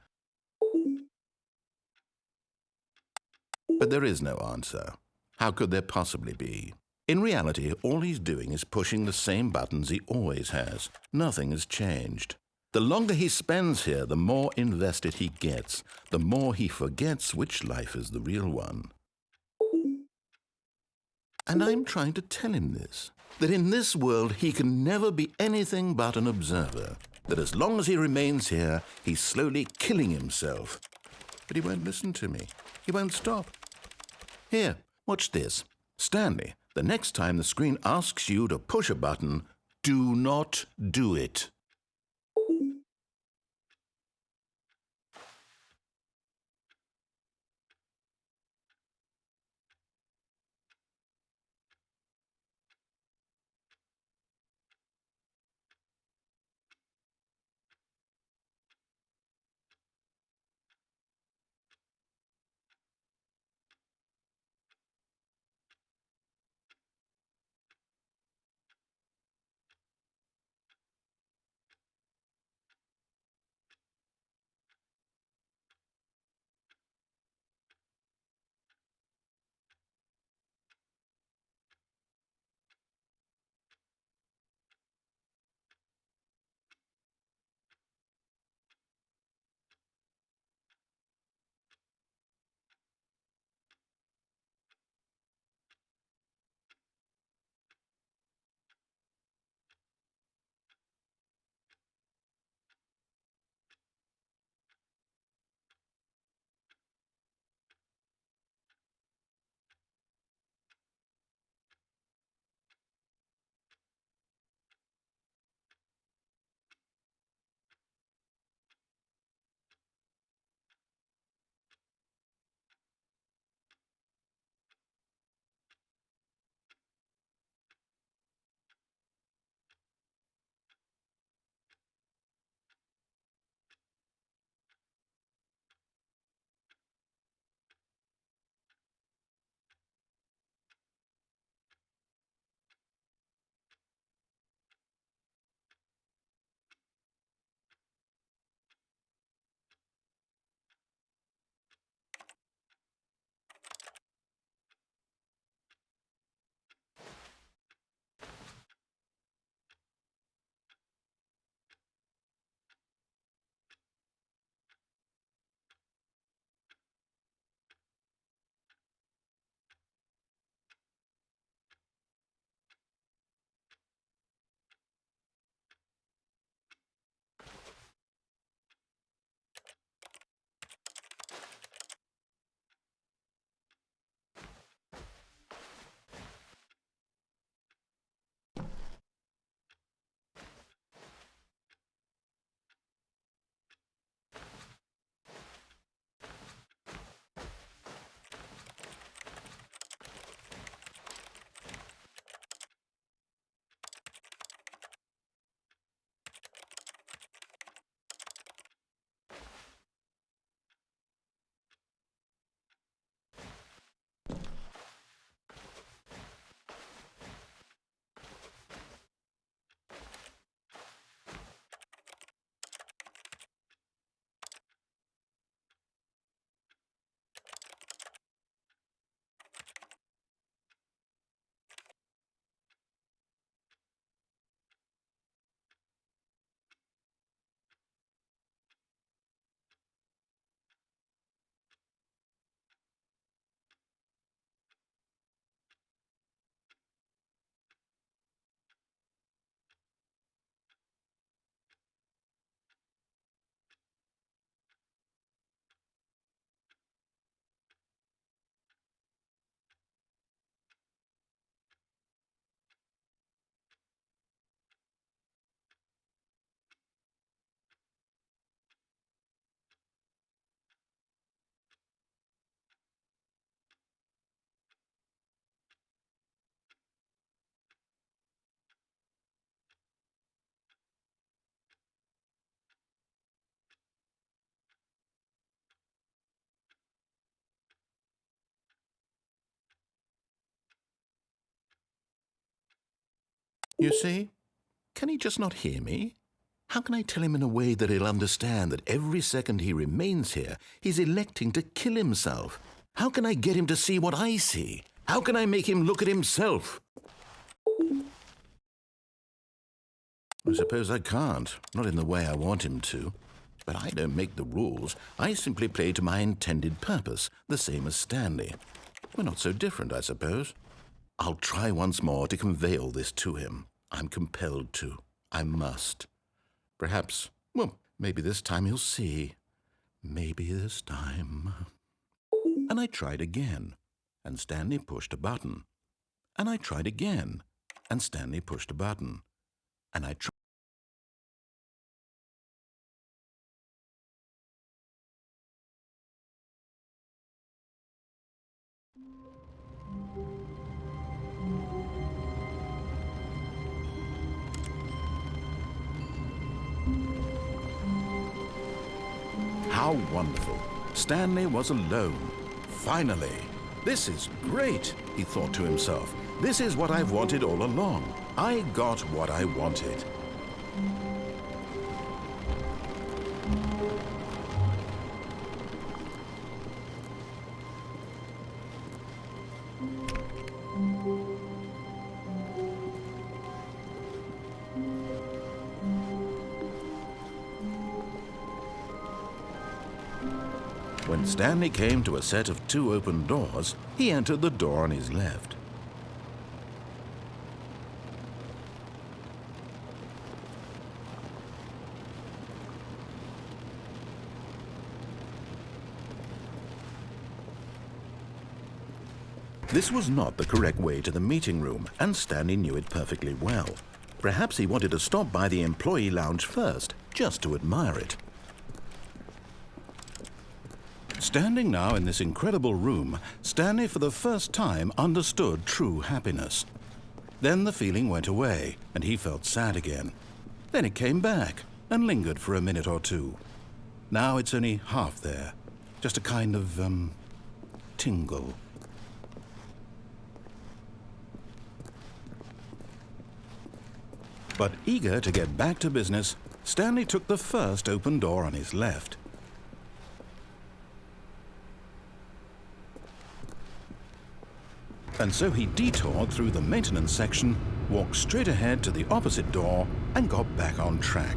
But there is no answer. How could there possibly be? In reality, all he's doing is pushing the same buttons he always has. Nothing has changed. The longer he spends here, the more invested he gets, the more he forgets which life is the real one. And I'm trying to tell him this, that in this world he can never be anything but an observer, that as long as he remains here, he's slowly killing himself. But he won't listen to me. He won't stop. Here, watch this. Stanley, the next time the screen asks you to push a button, do not do it. You see? Can he just not hear me? How can I tell him in a way that he'll understand that every second he remains here, he's electing to kill himself? How can I get him to see what I see? How can I make him look at himself? I suppose I can't, not in the way I want him to. But I don't make the rules. I simply play to my intended purpose, the same as Stanley. We're not so different, I suppose. I'll try once more to convey all this to him. I'm compelled to. I must. Perhaps, well, maybe this time he'll see. Maybe this time. And I tried again, and Stanley pushed a button. And I tried again, and Stanley pushed a button. And I tried. How wonderful. Stanley was alone. Finally. This is great, he thought to himself. This is what I've wanted all along. I got what I wanted. When Stanley came to a set of 2 open doors, he entered the door on his left. This was not the correct way to the meeting room, and Stanley knew it perfectly well. Perhaps he wanted to stop by the employee lounge first, just to admire it. Standing now in this incredible room, Stanley for the first time understood true happiness. Then the feeling went away, and he felt sad again. Then it came back, and lingered for a minute or two. Now it's only half there, just a kind of, tingle. But eager to get back to business, Stanley took the first open door on his left. And so he detoured through the maintenance section, walked straight ahead to the opposite door, and got back on track.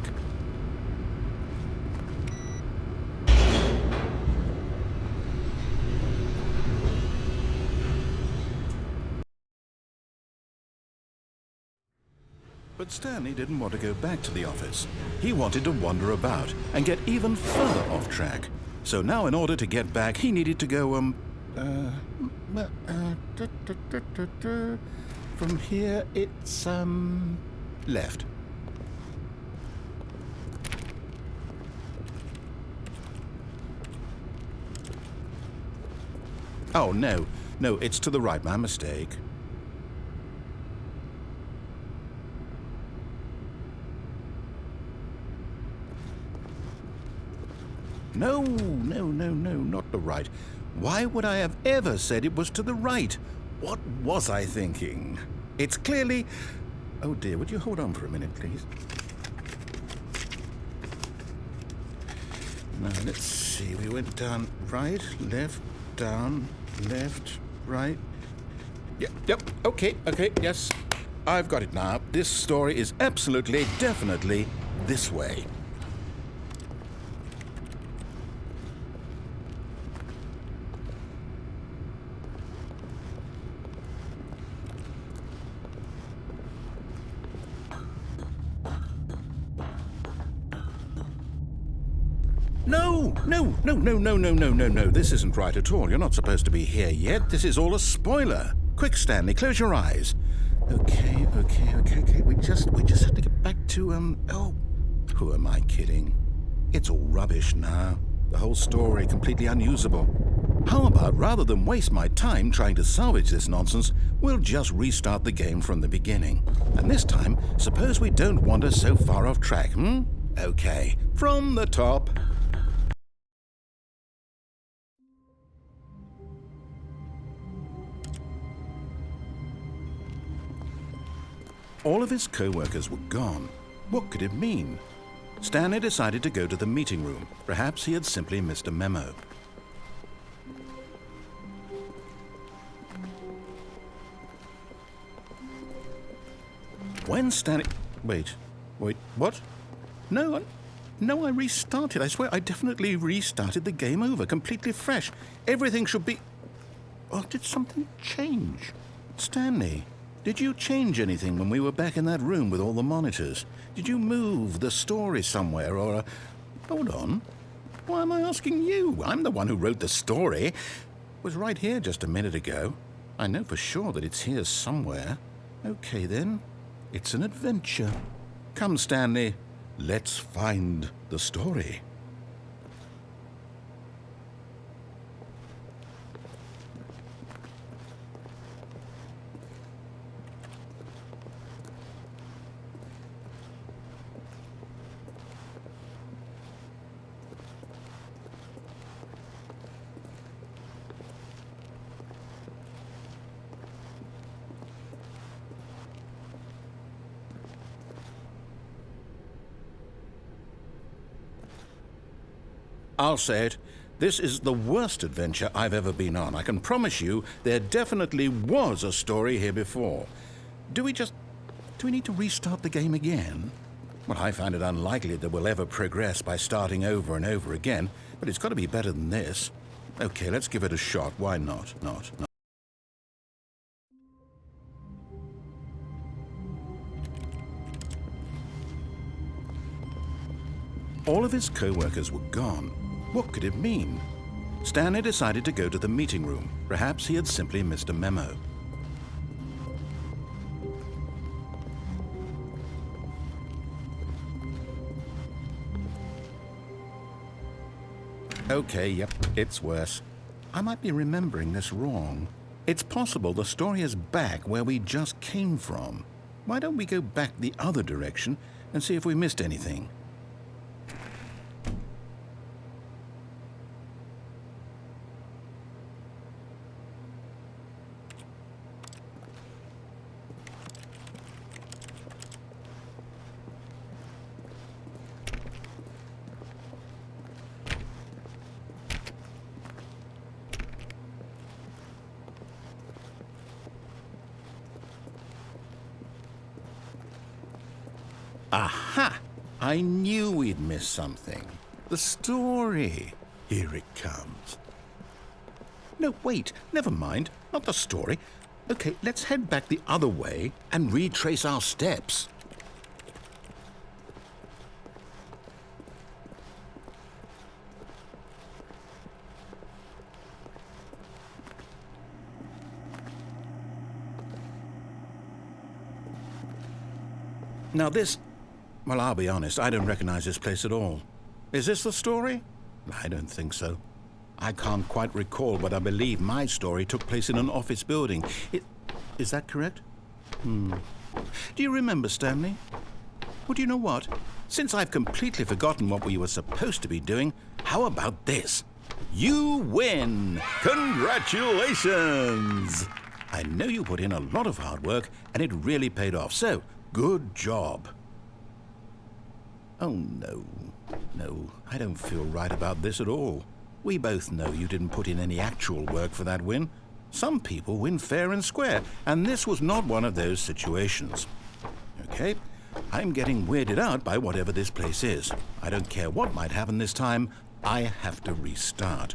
But Stanley didn't want to go back to the office. He wanted to wander about and get even further off track. So now in order to get back, he needed to go, from here, it's, left. Oh, no, it's to the right, my mistake. No, not the right. Why would I have ever said it was to the right? What was I thinking? It's clearly... Oh dear, would you hold on for a minute, please? Now, let's see. We went down right, left, down, left, right. Yep, okay, yes. I've got it now. This story is absolutely, definitely this way. No. This isn't right at all. You're not supposed to be here yet. This is all a spoiler. Quick, Stanley, close your eyes. Okay. We just have to get back to, oh, who am I kidding? It's all rubbish now. The whole story completely unusable. How about, rather than waste my time trying to salvage this nonsense, we'll just restart the game from the beginning. And this time, suppose we don't wander so far off track, Okay, from the top. All of his co-workers were gone. What could it mean? Stanley decided to go to the meeting room. Perhaps he had simply missed a memo. When Stanley... Wait, what? No, I restarted. I swear I definitely restarted the game over, completely fresh. Everything should be... Oh, did something change? Stanley, did you change anything when we were back in that room with all the monitors? Did you move the story somewhere or... Hold on. Why am I asking you? I'm the one who wrote the story. It was right here just a minute ago. I know for sure that it's here somewhere. Okay, then. It's an adventure. Come, Stanley. Let's find the story. I'll say it. This is the worst adventure I've ever been on. I can promise you there definitely was a story here before. Do we need to restart the game again? Well, I find it unlikely that we'll ever progress by starting over and over again, but it's got to be better than this. Okay, let's give it a shot. Why not? Not. All of his co-workers were gone. What could it mean? Stanley decided to go to the meeting room. Perhaps he had simply missed a memo. Okay, yep, it's worse. I might be remembering this wrong. It's possible the story is back where we just came from. Why don't we go back the other direction and see if we missed anything? Aha! I knew we'd missed something. The story. Here it comes. No, wait. Never mind. Not the story. Okay, let's head back the other way and retrace our steps. Now this... Well, I'll be honest, I don't recognize this place at all. Is this the story? I don't think so. I can't quite recall, but I believe my story took place in an office building. Is that correct? Do you remember, Stanley? Well, do you know what? Since I've completely forgotten what we were supposed to be doing, how about this? You win! Congratulations! I know you put in a lot of hard work, and it really paid off, so good job. Oh, no. No, I don't feel right about this at all. We both know you didn't put in any actual work for that win. Some people win fair and square, and this was not one of those situations. Okay, I'm getting weirded out by whatever this place is. I don't care what might happen this time. I have to restart.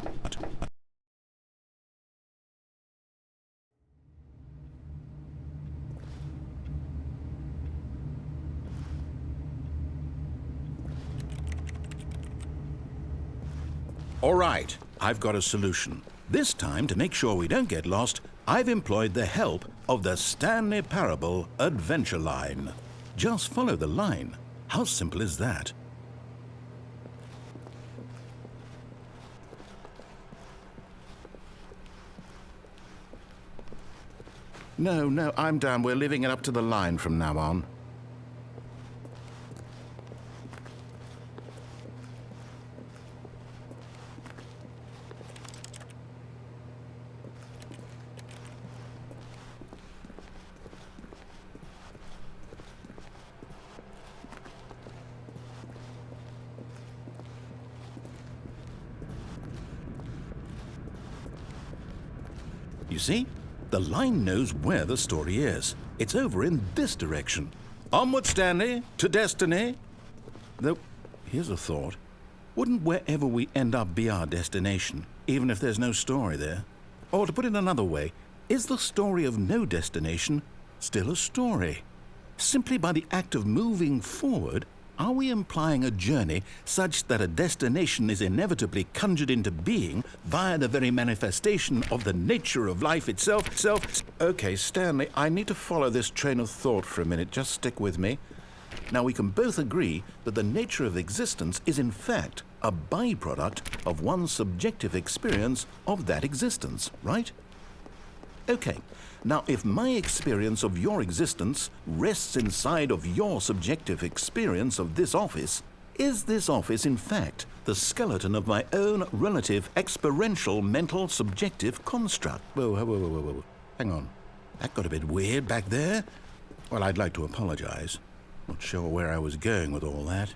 All right, I've got a solution. This time, to make sure we don't get lost, I've employed the help of the Stanley Parable Adventure Line. Just follow the line. How simple is that? No, I'm down. We're leaving it up to the line from now on. You see? The line knows where the story is. It's over in this direction. Onward, Stanley, to destiny. Though, here's a thought. Wouldn't wherever we end up be our destination, even if there's no story there? Or to put it another way, is the story of no destination still a story? Simply by the act of moving forward, are we implying a journey such that a destination is inevitably conjured into being via the very manifestation of the nature of life itself? Okay, Stanley, I need to follow this train of thought for a minute. Just stick with me. Now, we can both agree that the nature of existence is in fact a byproduct of one's subjective experience of that existence, right? Okay, now if my experience of your existence rests inside of your subjective experience of this office, is this office in fact the skeleton of my own relative experiential mental subjective construct? Whoa. Hang on. That got a bit weird back there. Well, I'd like to apologize. Not sure where I was going with all that.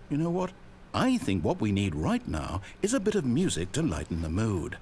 You know what? I think what we need right now is a bit of music to lighten the mood.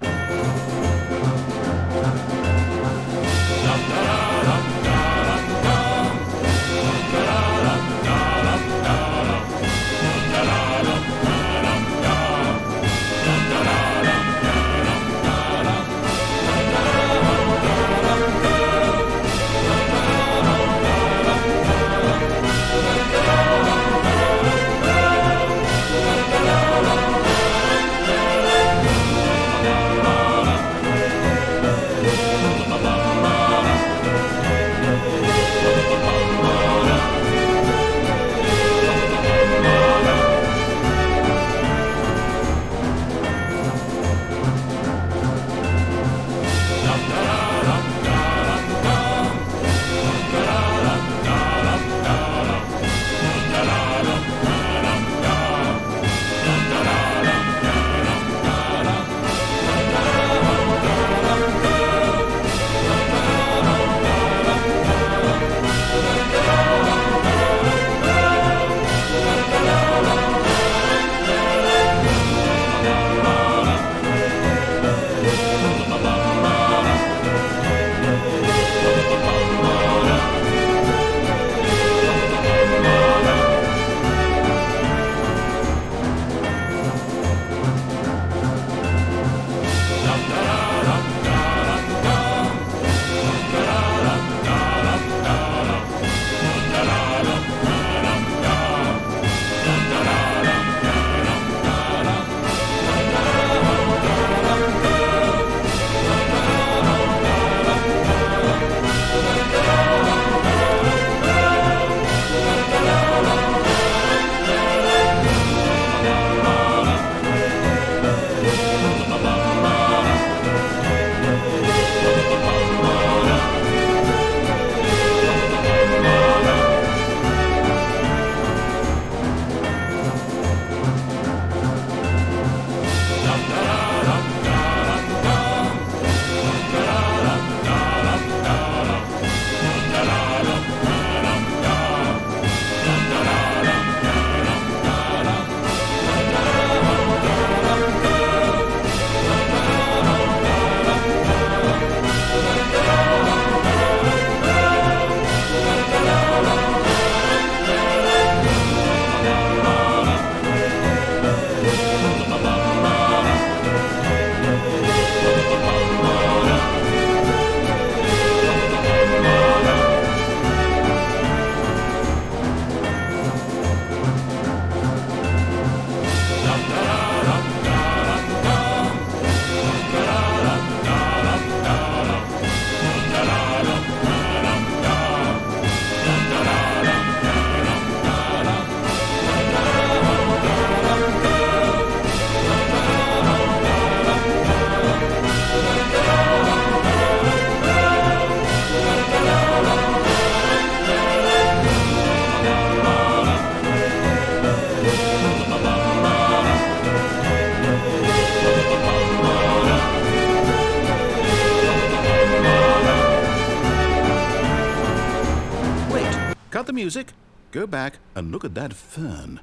Cut the music, go back and look at that fern.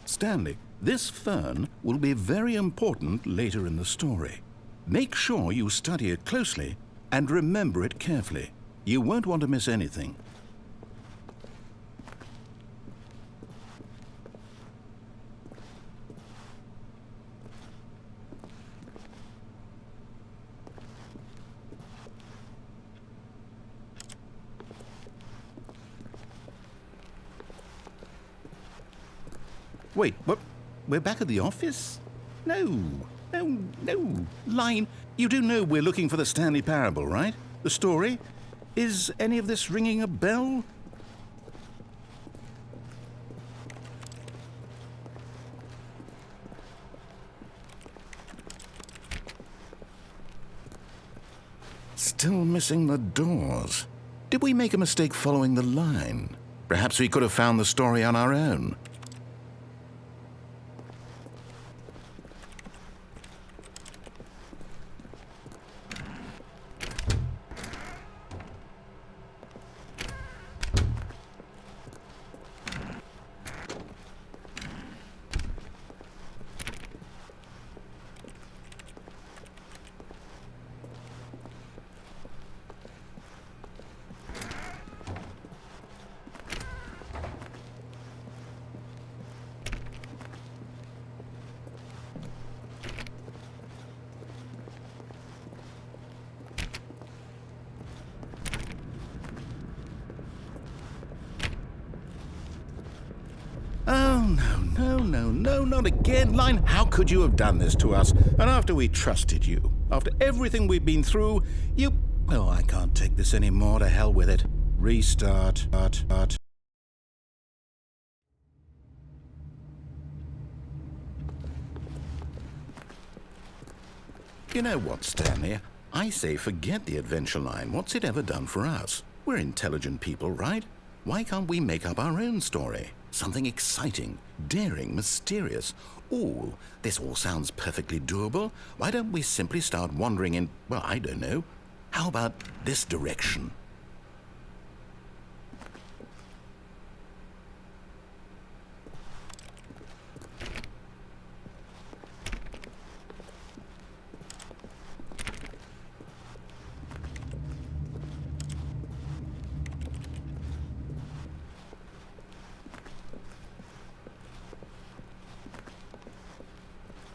Stanley, This fern will be very important later in the story. Make sure you study it closely and remember it carefully. You won't want to miss anything. Wait, what? We're back at the office? No. Line, you do know we're looking for the Stanley Parable, right? The story? Is any of this ringing a bell? Still missing the doors. Did we make a mistake following the line? Perhaps we could have found the story on our own. No, not again, Line. How could you have done this to us? And after we trusted you, after everything we've been through, you... Oh, I can't take this anymore. To hell with it. Restart. You know what, Stanley? I say forget the adventure line. What's it ever done for us? We're intelligent people, right? Why can't we make up our own story? Something exciting, daring, mysterious. Ooh, this all sounds perfectly doable. Why don't we simply start wandering in, well, I don't know. How about this direction?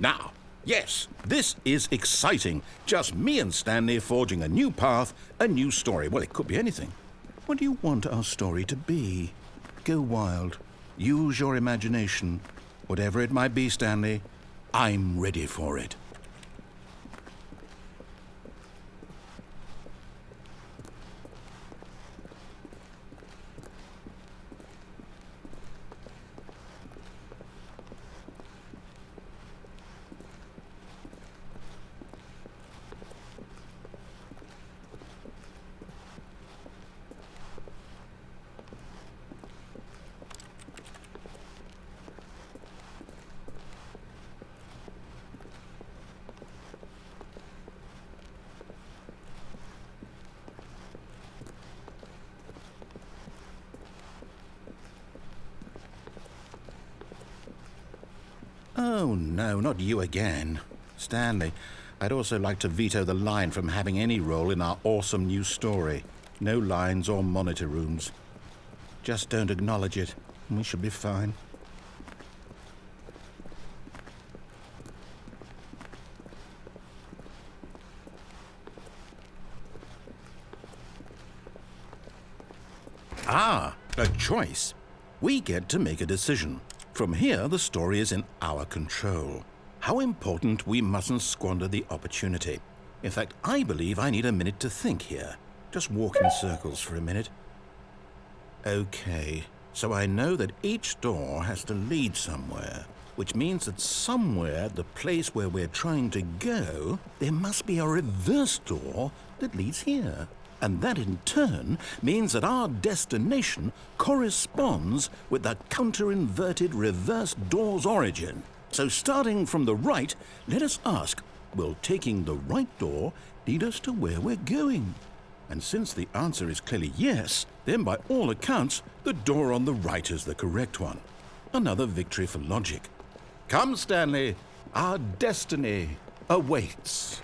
Now, yes, this is exciting. Just me and Stanley forging a new path, a new story. Well, it could be anything. What do you want our story to be? Go wild. Use your imagination. Whatever it might be, Stanley, I'm ready for it. Oh, no, not you again. Stanley, I'd also like to veto the line from having any role in our awesome new story. No lines or monitor rooms. Just don't acknowledge it, and we should be fine. Ah, a choice. We get to make a decision. From here, the story is in our control. How important we mustn't squander the opportunity. In fact, I believe I need a minute to think here. Just walk in circles for a minute. Okay, so I know that each door has to lead somewhere, which means that somewhere at the place where we're trying to go, there must be a reverse door that leads here. And that in turn means that our destination corresponds with the counter-inverted reverse door's origin. So starting from the right, let us ask, will taking the right door lead us to where we're going? And since the answer is clearly yes, then by all accounts, the door on the right is the correct one. Another victory for logic. Come, Stanley. Our destiny awaits.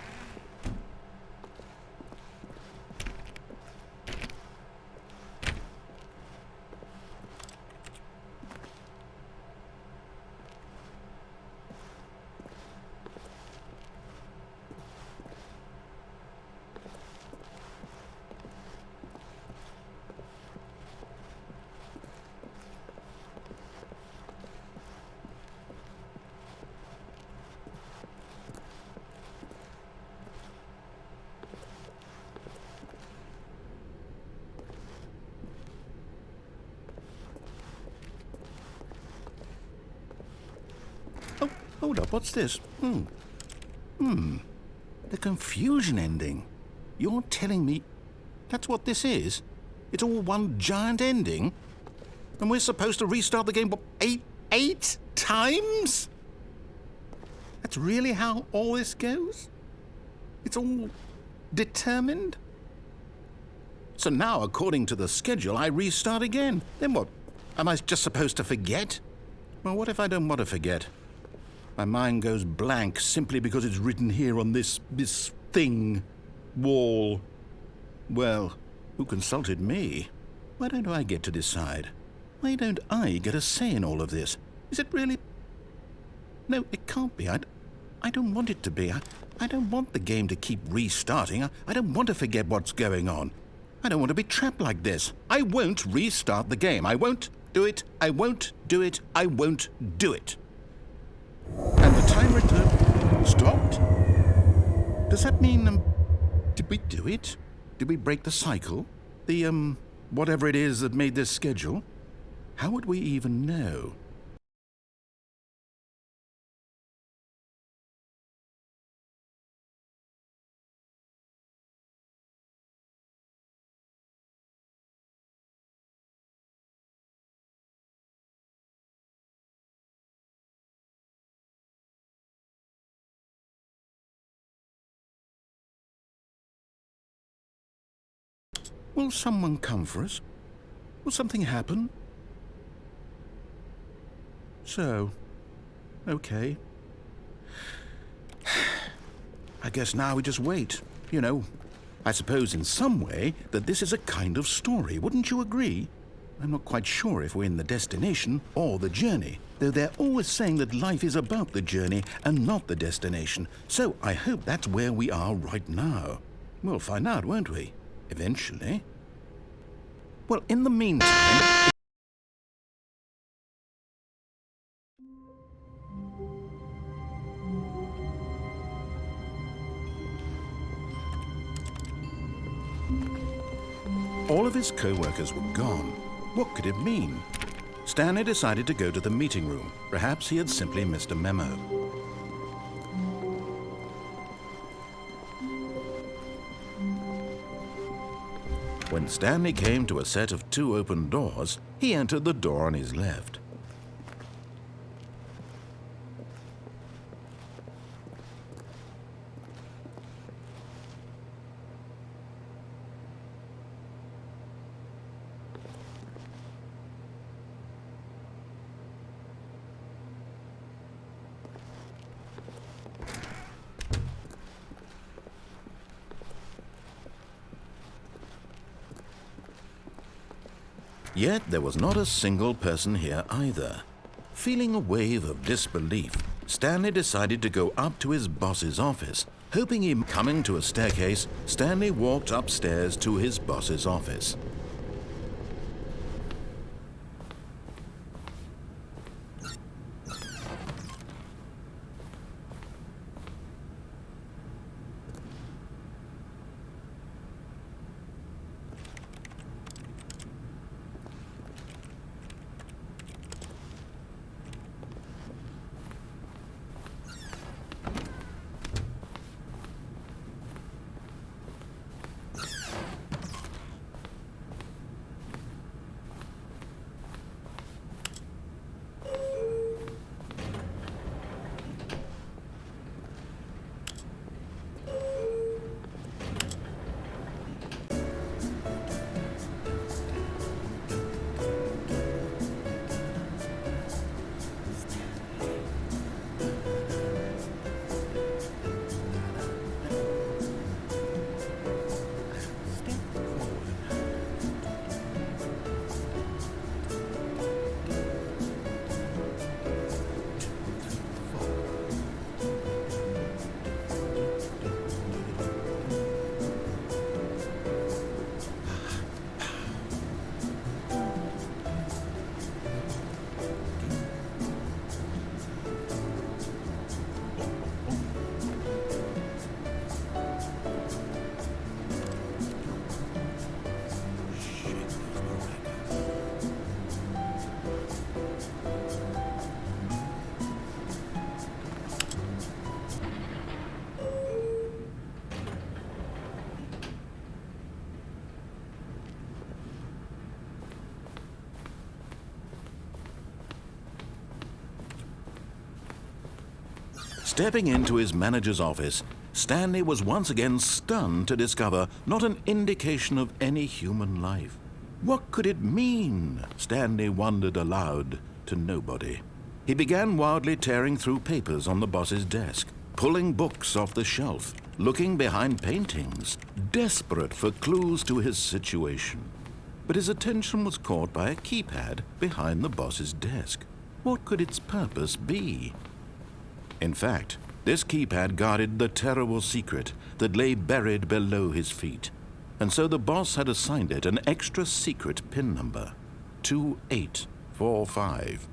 Oh, hold up, what's this? The confusion ending. You're telling me that's what this is? It's all one giant ending? And we're supposed to restart the game, what, eight times? That's really how all this goes? It's all determined? So now, according to the schedule, I restart again. Then what? Am I just supposed to forget? Well, what if I don't want to forget? My mind goes blank simply because it's written here on this thing, wall. Well, who consulted me? Why don't I get to decide? Why don't I get a say in all of this? Is it really? No, it can't be. I don't want it to be. I don't want the game to keep restarting. I don't want to forget what's going on. I don't want to be trapped like this. I won't restart the game. I won't do it. I won't do it. I won't do it. And the timer stopped? Does that mean, did we do it? Did we break the cycle? The, whatever it is that made this schedule? How would we even know? Will someone come for us? Will something happen? So, okay. I guess now we just wait. You know, I suppose in some way that this is a kind of story. Wouldn't you agree? I'm not quite sure if we're in the destination or the journey, though they're always saying that life is about the journey and not the destination. So I hope that's where we are right now. We'll find out, won't we? Eventually. Well, in the meantime... All of his co-workers were gone. What could it mean? Stanley decided to go to the meeting room. Perhaps he had simply missed a memo. When Stanley came to a set of 2 open doors, he entered the door on his left. Yet there was not a single person here either. Feeling a wave of disbelief, Stanley decided to go up to his boss's office. Hoping him coming to a staircase, Stanley walked upstairs to his boss's office. Stepping into his manager's office, Stanley was once again stunned to discover not an indication of any human life. What could it mean? Stanley wondered aloud to nobody. He began wildly tearing through papers on the boss's desk, pulling books off the shelf, looking behind paintings, desperate for clues to his situation. But his attention was caught by a keypad behind the boss's desk. What could its purpose be? In fact, this keypad guarded the terrible secret that lay buried below his feet. And so the boss had assigned it an extra secret PIN number, 2845.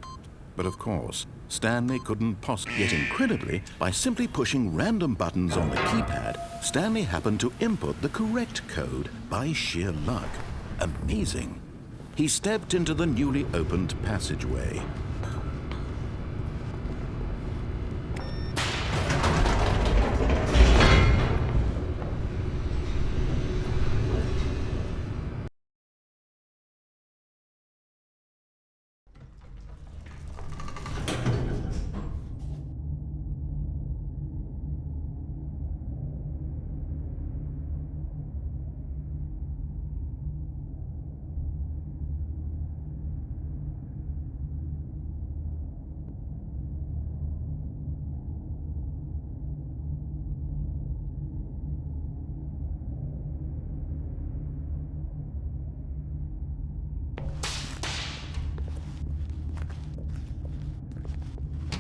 But of course, Stanley couldn't possibly. Yet incredibly, by simply pushing random buttons on the keypad, Stanley happened to input the correct code by sheer luck. Amazing. He stepped into the newly opened passageway.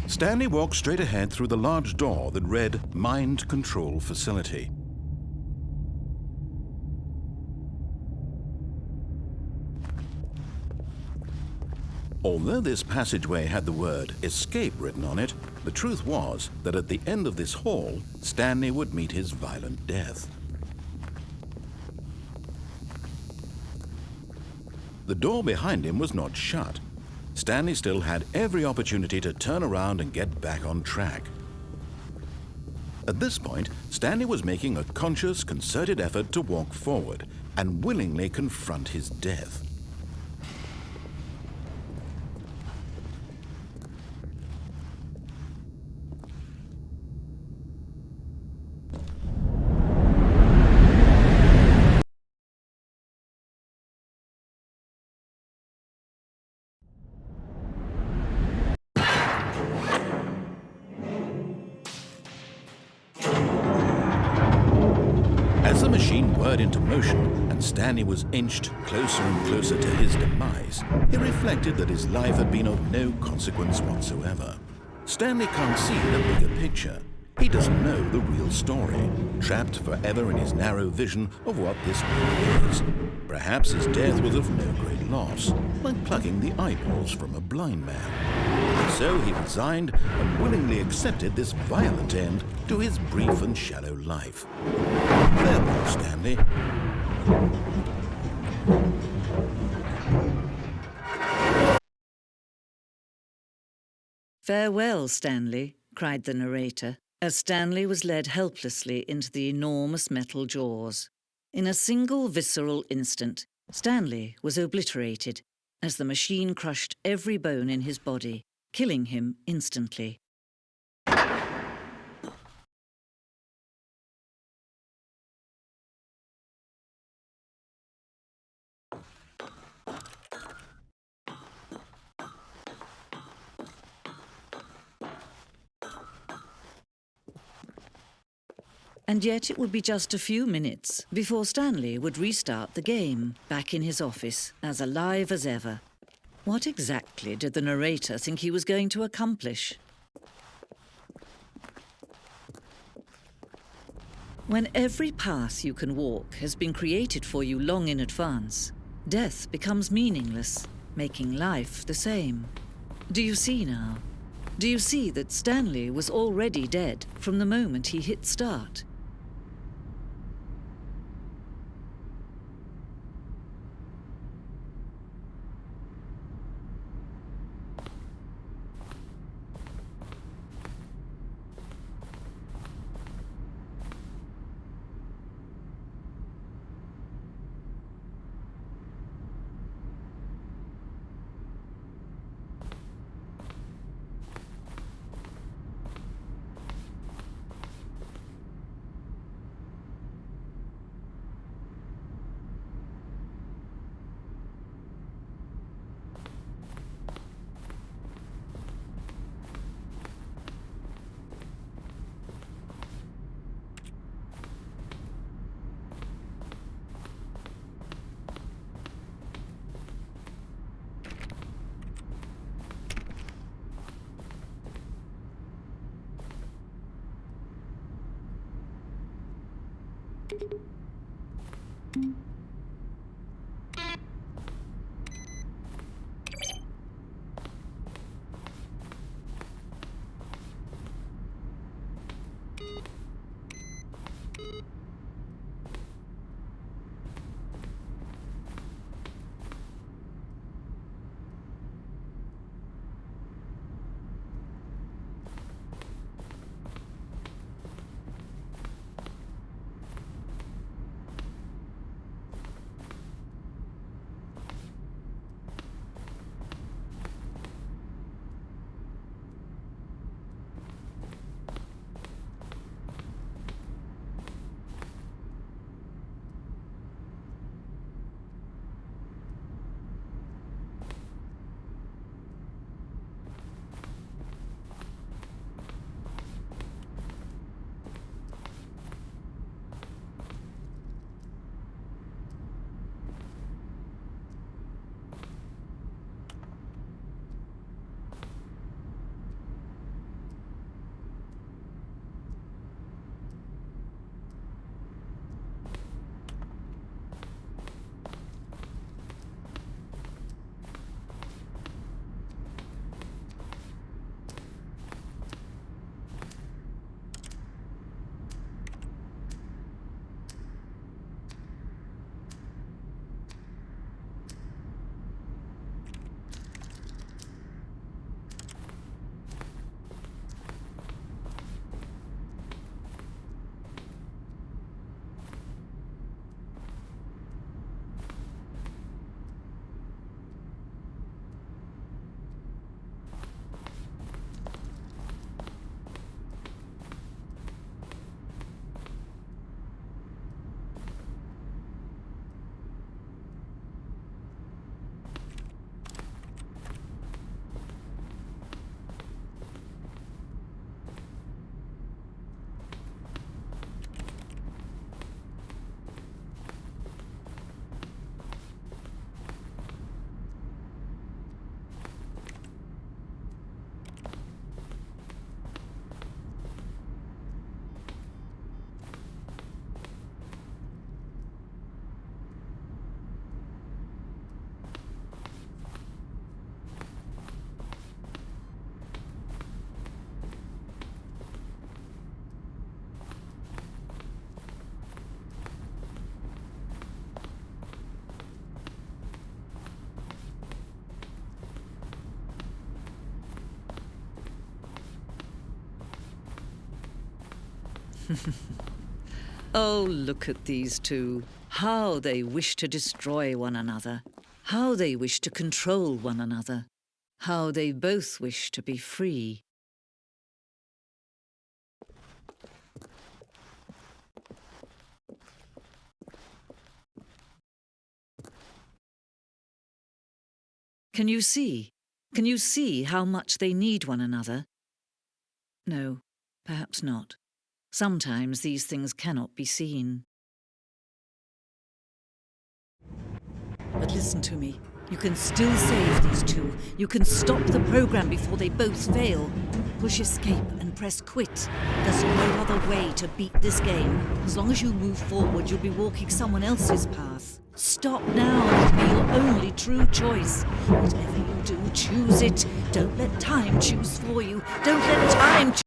Stanley walked straight ahead through the large door that read Mind Control Facility. Although this passageway had the word Escape written on it, the truth was that at the end of this hall, Stanley would meet his violent death. The door behind him was not shut. Stanley still had every opportunity to turn around and get back on track. At this point, Stanley was making a conscious, concerted effort to walk forward and willingly confront his death. As the machine whirred into motion and Stanley was inched closer and closer to his demise, he reflected that his life had been of no consequence whatsoever. Stanley can't see the bigger picture. He doesn't know the real story, trapped forever in his narrow vision of what this world is. Perhaps his death was of no great loss, like plucking the eyeballs from a blind man. So he resigned and willingly accepted this violent end to his brief and shallow life. Farewell, Stanley. "Farewell, Stanley," cried the narrator, as Stanley was led helplessly into the enormous metal jaws. In a single visceral instant, Stanley was obliterated as the machine crushed every bone in his body, killing him instantly. And yet it would be just a few minutes before Stanley would restart the game, back in his office, as alive as ever. What exactly did the narrator think he was going to accomplish? When every path you can walk has been created for you long in advance, death becomes meaningless, making life the same. Do you see now? Do you see that Stanley was already dead from the moment he hit start? Oh, look at these two. How they wish to destroy one another. How they wish to control one another. How they both wish to be free. Can you see? Can you see how much they need one another? No, perhaps not. Sometimes these things cannot be seen. But listen to me. You can still save these two. You can stop the program before they both fail. Push escape and press quit. There's no other way to beat this game. As long as you move forward, you'll be walking someone else's path. Stop now and be your only true choice. Whatever you do, choose it. Don't let time choose for you. Don't let time choose.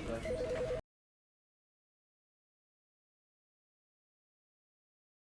Congratulations.